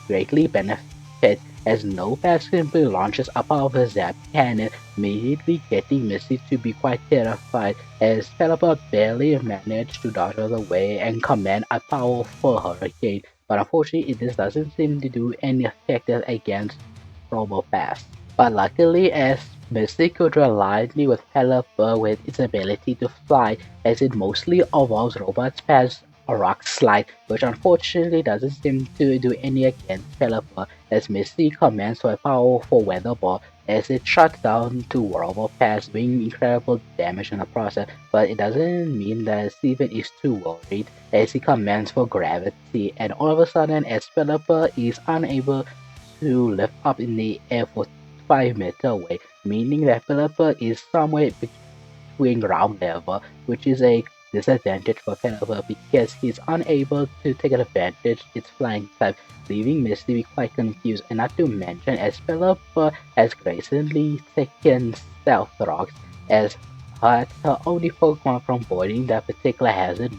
greatly benefit as Nopax simply launches a powerful zap cannon, immediately getting Misty to be quite terrified as Pelipper barely managed to dodge out of the way and command a powerful hurricane, but unfortunately this doesn't seem to do any effect against Robopass. But luckily, as Misty could rely with Pelipper with its ability to fly, as it mostly evolves robots past a rock slide, which unfortunately doesn't seem to do any against Pelipper, as Misty commands for a powerful weather ball as it shuts down two Robopass, doing incredible damage in the process, but it doesn't mean that Steven is too worried as he commands for gravity, and all of a sudden as Pelipper is unable to lift up in the air for 5 meters away, meaning that Pelipper is somewhere between ground level, which is a disadvantage for Pelipper because he's unable to take advantage of its flying type, leaving Misty to be quite confused, and not to mention as Pelipper has recently taken Stealth Rocks as her only Pokemon from avoiding that particular hazard,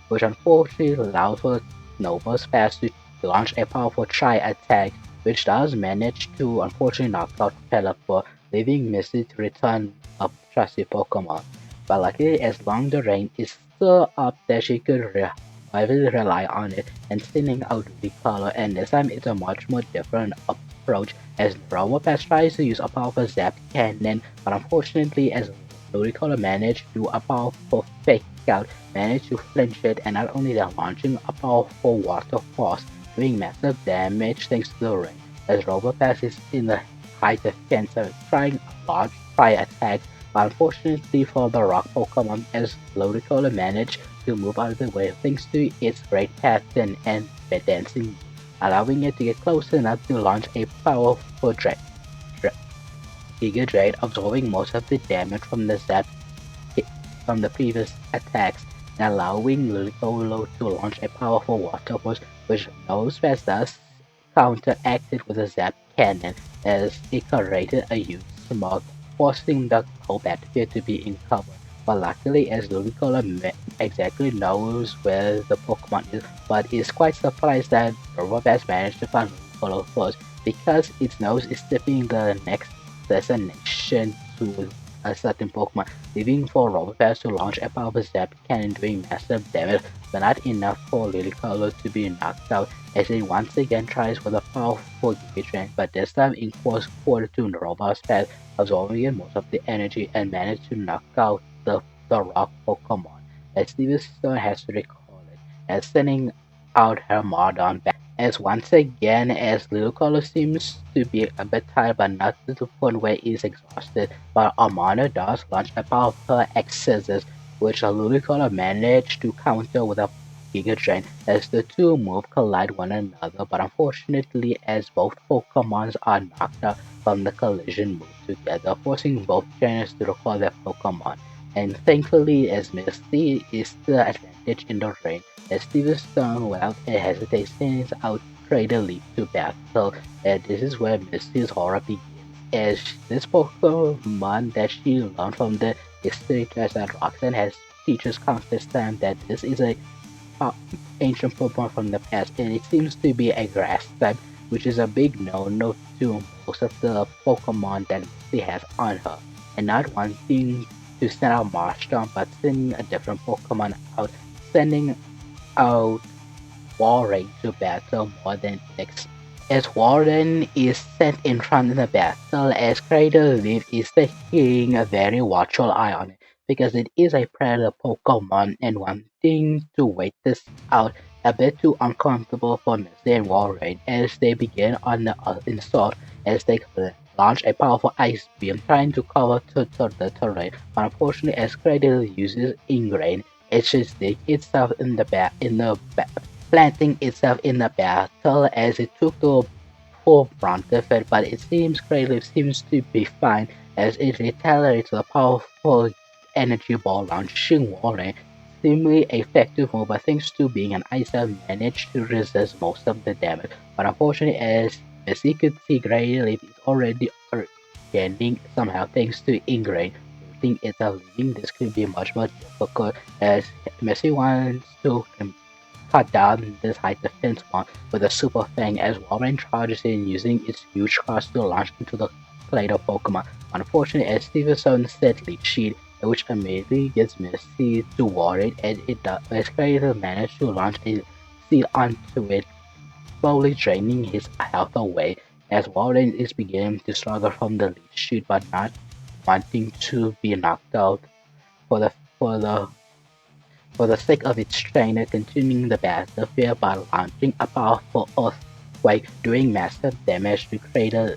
which unfortunately allows for Nova's Fast to launch a powerful Tri-Attack, which does manage to unfortunately knock out Pelipper, leaving Misty to return a trusty Pokemon. But luckily, as long the rain is still up there, she could heavily rely on it and sending out the color, and this time it's a much more different approach as Robopass tries to use a powerful Zap Cannon, but unfortunately as Ludicolo managed to do a powerful Fake Out, managed to flinch it, and not only that, launching a powerful Water Force, doing massive damage thanks to the rain, as Robopass is in the high defense, trying a large attack, but unfortunately for the rock Pokemon, as Ludicolo managed to move out of the way thanks to its great pattern and bed dancing, allowing it to get close enough to launch a powerful Giga Drain, absorbing most of the damage from the Zap hit from the previous attacks, and allowing Ludicolo to launch a powerful Water Burst, which Nosefest thus counteracted with a Zap Cannon, as it created a huge smog, forcing the whole battlefield to be in cover. But luckily, as Ludicolo exactly knows where the Pokemon is, but is quite surprised that Robobass managed to find Ludicolo first because its nose is tipping the next destination to a certain Pokemon, leaving for Robobass to launch a powerful Zap Cannon doing massive damage, but not enough for Ludicolo to be knocked out as it once again tries for the powerful Giga Drain, but this time in close quarter to Robobass path, absorbing in most of the energy and managed to knock out the rock Pokemon, as Stone has to recall it, as sending out her Mardon back. As once again, as Ludicolo seems to be a bit tired but not to the point where he is exhausted, but Armando does launch a powerful X-Scissors, which Ludicolo managed to counter with a Giga Drain as the two move collide one another, but unfortunately as both Pokemons are knocked out from the collision move together, forcing both trainers to recall their Pokemon. And thankfully, as Misty is the advantage in the rain, as Stevenson without a hesitation sends out Crater Leaf to battle, and this is where Misty's horror begins. As this Pokemon that she learned from the history class at Roxanne has teaches countless times that this is a uh, ancient Pokemon from the past, and it seems to be a grass type, which is a big no-no to most of the Pokemon that she has on her. And not wanting to send out Marshtomp, but sending a different Pokemon out, sending out Warring to battle more than six. As Warren is sent in front of the battle, as Cradle Leaf is taking a very watchful eye on it because it is a predator Pokemon and wanting to wait this out a bit too uncomfortable for Misty and Warren as they begin on the insult as they launch a powerful ice beam trying to cover the terrain. But unfortunately, as Cradle uses Ingrain, it just dig itself in the back planting itself in the battle as it took the full brunt of it, but it seems Greyleaf seems to be fine as it retaliates the powerful energy ball launching Warren. Seemingly effective move, but thanks to being an ice managed to resist most of the damage. But unfortunately, as you could see, Greyleaf is already getting somehow thanks to Ingrain. Think itself leaving this could be much more difficult as Messi wants to cut down this high defense one with a Super Fang as Warren charges in using its huge cast to launch into the Clado Pokemon. Unfortunately, as Stevenson steadily cheat, which immediately gets Misty to Warren and it does, as Clado manages to launch a seal onto it, slowly draining his health away as Warren is beginning to struggle from the lead shoot but not wanting to be knocked out for the for the for the sake of its trainer continuing the battlefield by launching a powerful earthquake doing massive damage to Crater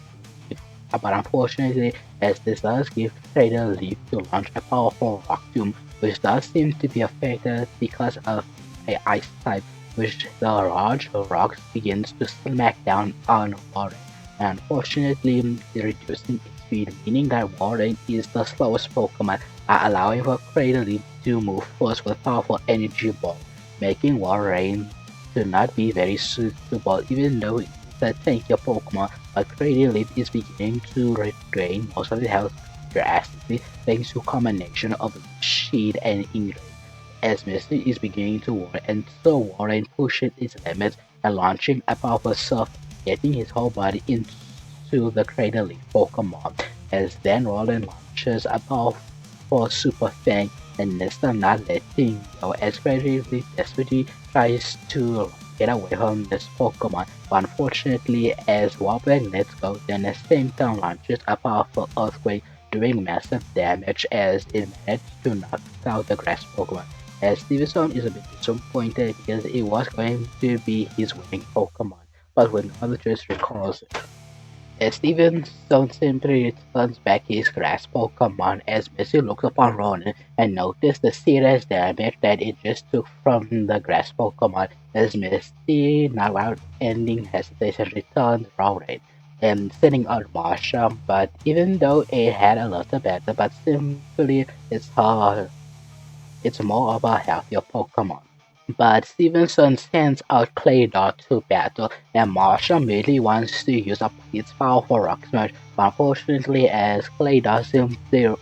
Leaf. But unfortunately, as this does give Crater Leaf to launch a powerful rock tomb, which does seem to be affected because of a ice type, which the large rocks begins to smack down on Warren. And unfortunately, reducing its speed, meaning that Warren is the slowest Pokemon allowing for Crater Leaf to move first with powerful energy ball, making Warrain to not be very suitable even though it's a tankier Pokemon, but Crater Leaf is beginning to regain most of the health drastically thanks to combination of Sheet and Injury. As Misty is beginning to warn and so Warren pushes its limits and launching a powerful surf, getting his whole body into the Crater Leaf Pokemon. As then Roland launches a powerful Super Fang and Nesta not letting go as Crater Leaf desperately tries to get away from this Pokemon, but unfortunately as Warbang lets go, then the same time launches a powerful Earthquake doing massive damage as it managed to knock out the grass Pokemon. As Stevenson is a bit disappointed because it was going to be his winning Pokemon, but when other just recalls it. As Stevenson simply returns back his grass Pokemon as Misty looks upon Ronan and notices the serious damage that it just took from the grass Pokemon as Misty, now without ending hesitation, returns Ronan and sending out Marsha, but even though it had a lot of better, but simply it's more of a healthier Pokemon. But Stevenson sends out Claydol to battle, and Marshall immediately wants to use up its powerful Rock Smash, but unfortunately as Claydol simply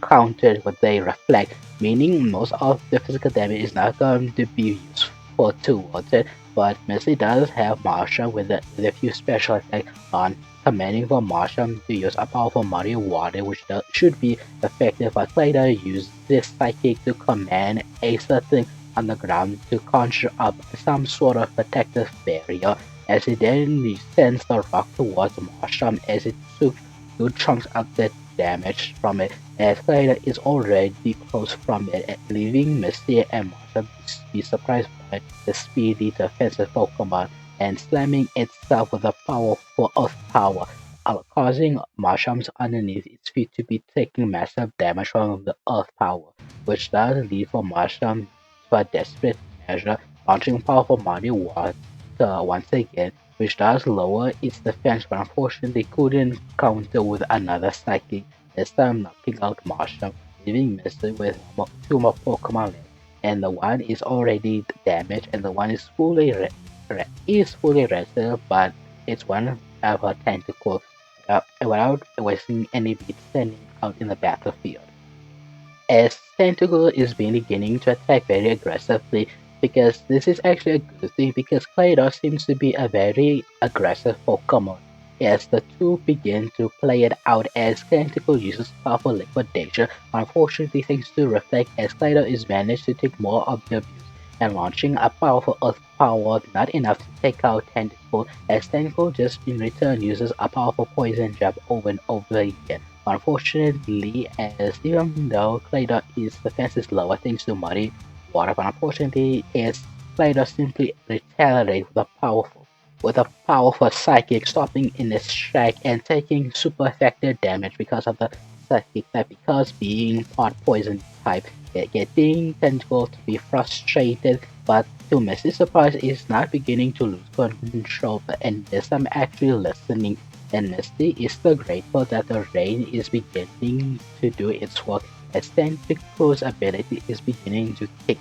countered what they reflect, meaning most of the physical damage is not going to be useful towards it. But Misty does have Marshall with a few special attacks on commanding for Marshall to use a powerful Muddy Water, which should be effective, but Clayton uses this psychic to command a certain on the ground to conjure up some sort of protective barrier, as it then sends the rock towards Marshall as it took good chunks of the damage from it, as Clayton is already close from it, leaving Misty and Marshall to be surprised by the speedy defensive Pokemon and slamming itself with a powerful Earth Power, causing Marsham's underneath its feet to be taking massive damage from the Earth Power, which does lead for Marsham to a desperate measure, launching powerful Muddy Water once again, which does lower its defense but unfortunately couldn't counter with another Psychic, this time knocking out Marsham, leaving Misty with two more Pokemon left. And the one is already damaged, and the one is fully rested, but it's one of a tentacle without wasting any beats standing out in the battlefield. As Tentacle is beginning to attack very aggressively, because this is actually a good thing because Klaidos seems to be a very aggressive Pokemon. As the two begin to play it out as Tentacle uses powerful liquidation, unfortunately things do reflect as Klaidos is managed to take more of the abuse and launching a powerful Earth Power, not enough to take out Tentacle, as Tentacle just in return uses a powerful Poison Jab over and over again. Unfortunately, as even though Claydo's defense is lower thanks to Muddy Water, but unfortunately, as Claydo simply retaliates with a powerful psychic, stopping in its track and taking super effective damage because of the psychic type, because being part poison type, getting Tentacle to be frustrated, but to Misty's surprise, is not beginning to lose control, and this I'm actually listening, and Misty is still grateful that the rain is beginning to do its work as Tentacle's ability is beginning to kick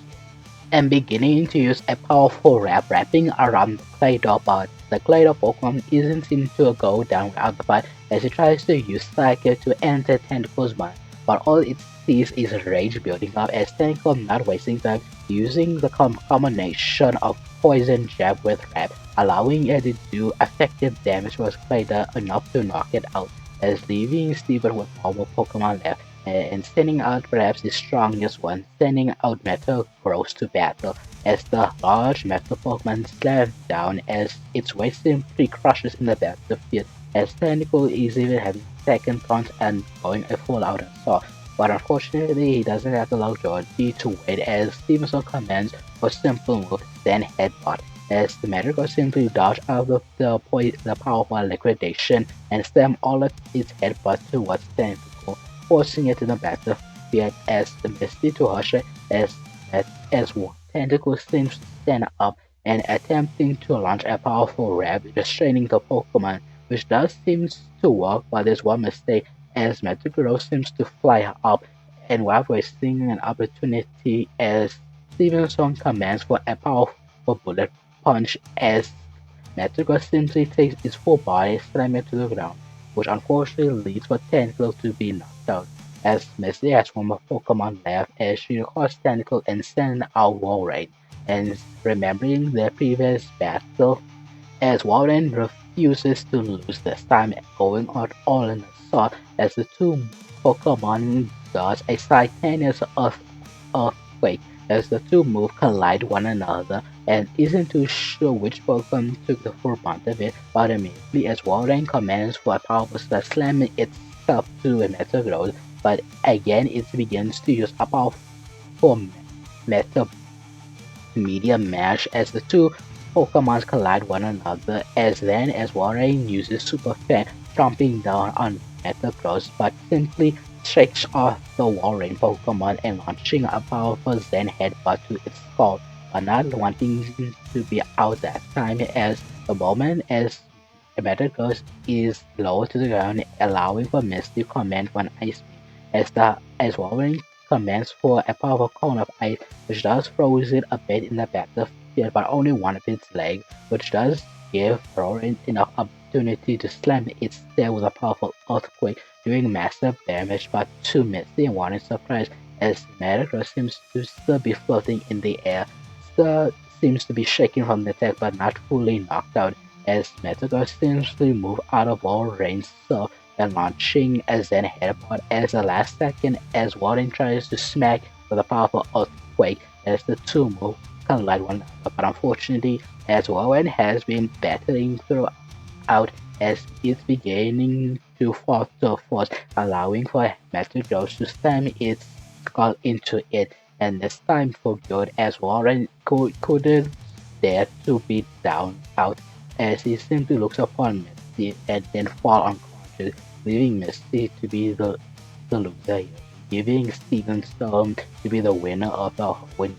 and beginning to use a powerful wrap wrapping around the Claydol, but the Claydol Pokemon isn't seeming to go down without the fight as it tries to use Psychic to enter Tentacle's mind, but all it sees is rage building up as Tentacle not wasting time using the combination of Poison Jab with Wrap, allowing it to do effective damage with Claydol enough to knock it out, as leaving Steven with normal Pokemon left and sending out perhaps the strongest one, sending out Metal Gross to battle as the large Metal Pokemon slams down as its weight simply crushes in the battlefield, as Tentacle is even having second thoughts and going a full out assault. But unfortunately, he doesn't have the luxury to wait as Stevenson commands for simple move, then headbutt, as the Metal simply dodge out of the powerful liquidation and slam all of its headbutt towards Tentacle, forcing it in the battlefield as the Misty to Hush as one tentacle seems to stand up and attempting to launch a powerful wrap, restraining the Pokemon, which does seem to work, but there's one mistake as Metagross seems to fly up and while wasting an opportunity as Stevenson commands for a powerful bullet punch as Metagross simply takes its full body, slamming it to the ground, which unfortunately leads for Tentacle to be knocked out, as Misty has one more Pokemon left as she records Tentacle and sends out Walrein, and remembering their previous battle, as Warren refuses to lose this time, going out all in assault as the two Pokemon dodge a simultaneous earthquake as the two moves collide one another and isn't too sure which Pokemon took the full brunt of it, but immediately as Warren commands for a powerful slash slamming itself to a Metal Growth, but again it begins to use a powerful Metal medium mash as the two Pokemons collide one another, as then as Warren uses Super Fan, stomping down on Metagross, but simply shakes off the Warren Pokemon and launching a powerful Zen headbutt to its skull, but not wanting to be out that time as the moment as Metagross is low to the ground, allowing for Misty to command for an Ice Beam, as Warren commands for a powerful cone of ice which does froze it a bit in the battlefield, but only one of its legs, which does give Roaring enough opportunity to slam its tail with a powerful earthquake, doing massive damage, but to Misty and one is surprised as Metagross seems to still be floating in the air, still seems to be shaking from the attack but not fully knocked out, as Metagross seems to move out of all range, so and launching a Zen Headbutt as the last second as Warren tries to smack with a powerful earthquake as the two move collide one another. But unfortunately, as Warren has been battling throughout as it's beginning to falter force, allowing for Metagross to slam its skull into it. And this time for good, as Warren couldn't dare to be down out, as he simply looks upon Misty and then fall unconscious, leaving Misty to be the loser here, giving Steven Storm to be the winner of the win.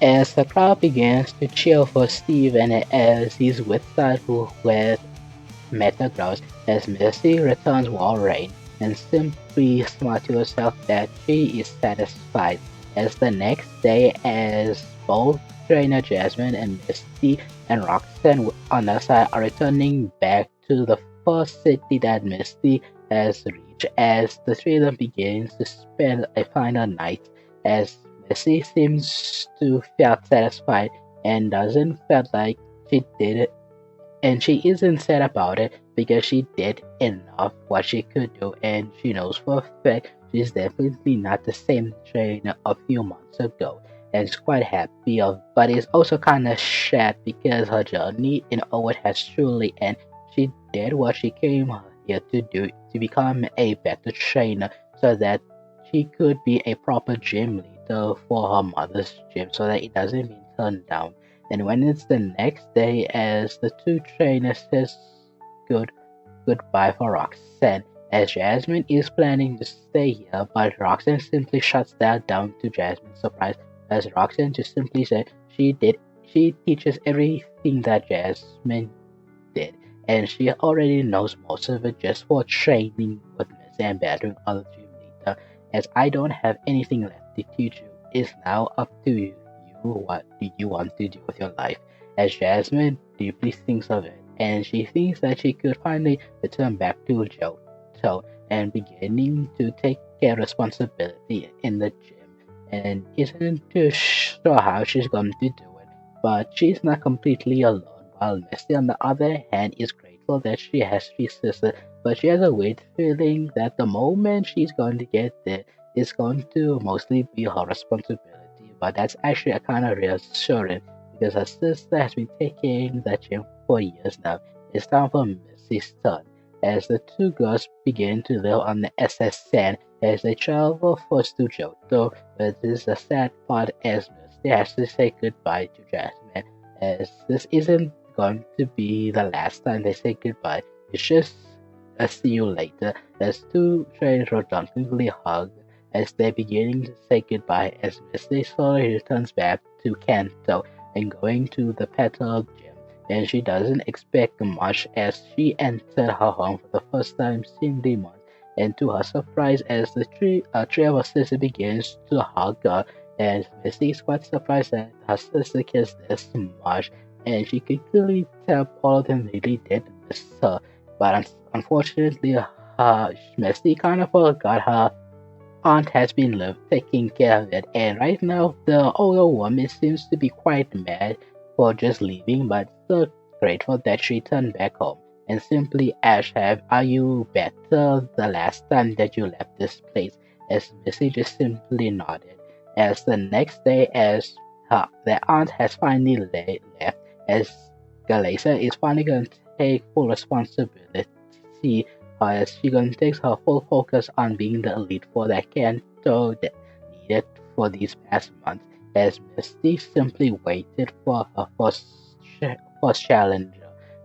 As the crowd begins to cheer for Steven as he's with Metagross as Misty returns Walrein and simply smiles to herself that she is satisfied. As the next day, as both trainer Jasmine and Misty and Roxanne on their side are returning back to the first city that Misty has reached, as the three of them begins to spend a final night, as Misty seems to feel satisfied and doesn't feel like she did and she isn't sad about it because she did enough what she could do and she knows for a fact she's definitely not the same trainer a few months ago and is quite happy of but is also kinda sad because her journey in Owen has truly ended. She did what she came here to do to become a better trainer so that she could be a proper gym leader for her mother's gym so that it doesn't mean turned down. And when it's the next day, as the two trainers says good goodbye for Roxanne, as Jasmine is planning to stay here, but Roxanne simply shuts that down to Jasmine's surprise, as Roxanne just simply said she teaches everything that Jasmine did, and she already knows most of it just for training with Miss and battering other gym leader. As I don't have anything left to teach you, it's now up to you. What do you want to do with your life? As Jasmine deeply thinks of it, and she thinks that she could finally return back to Johto and beginning to take care responsibility in the gym, and isn't too sure how she's going to do it. But she's not completely alone. While Misty, on the other hand, is grateful that she has three sisters, but she has a weird feeling that the moment she's going to get there, it's going to mostly be her responsibility. But that's actually a kind of reassuring because her sister has been taking the gym for years now. It's time for Missy's turn as the two girls begin to live on the SSN as they travel first to Johto. But this is the sad part as Misty has to say goodbye to Jasmine as this isn't going to be the last time they say goodbye. It's just a see you later as two trains reluctantly hug as they're beginning to say goodbye as Misty slowly returns back to Kanto and going to the Petal Gym. And she doesn't expect much as she entered her home for the first time since the month. And to her surprise, as the three of her sisters begins to hug her, and Misty is quite surprised that her sister cares this much, and she could clearly tell all of them really did miss her. But unfortunately, Misty kind of forgot her aunt has been taking care of it, and right now the older woman seems to be quite mad for just leaving, but still grateful that she returned back home. And simply asked her, "Are you better the last time that you left this place?" As Missy just simply nodded. As the next day, as their aunt has finally left, as Galesa is finally going to take full responsibility as she gonna take her full focus on being the elite for that Kanto that needed for these past months, as Misty simply waited for her first challenger.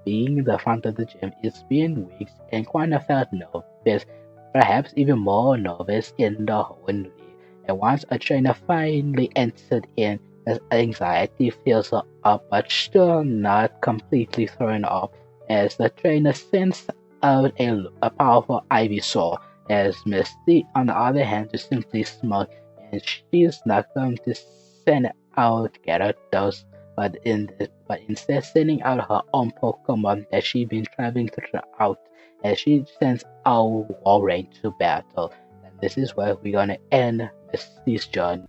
Being the front of the gym, it's been weeks and Quina felt nervous, perhaps even more nervous in the Hoenn League. And once a trainer finally entered in, as anxiety fills her up, but still not completely thrown off, as the trainer sends out a powerful Ivysaur, as Misty, on the other hand, is simply smug, and she's not going to send out Gyarados, but instead sending out her own Pokemon that she's been traveling throughout. as she sends our Warring to battle. And this is where we're gonna end Misty's journey.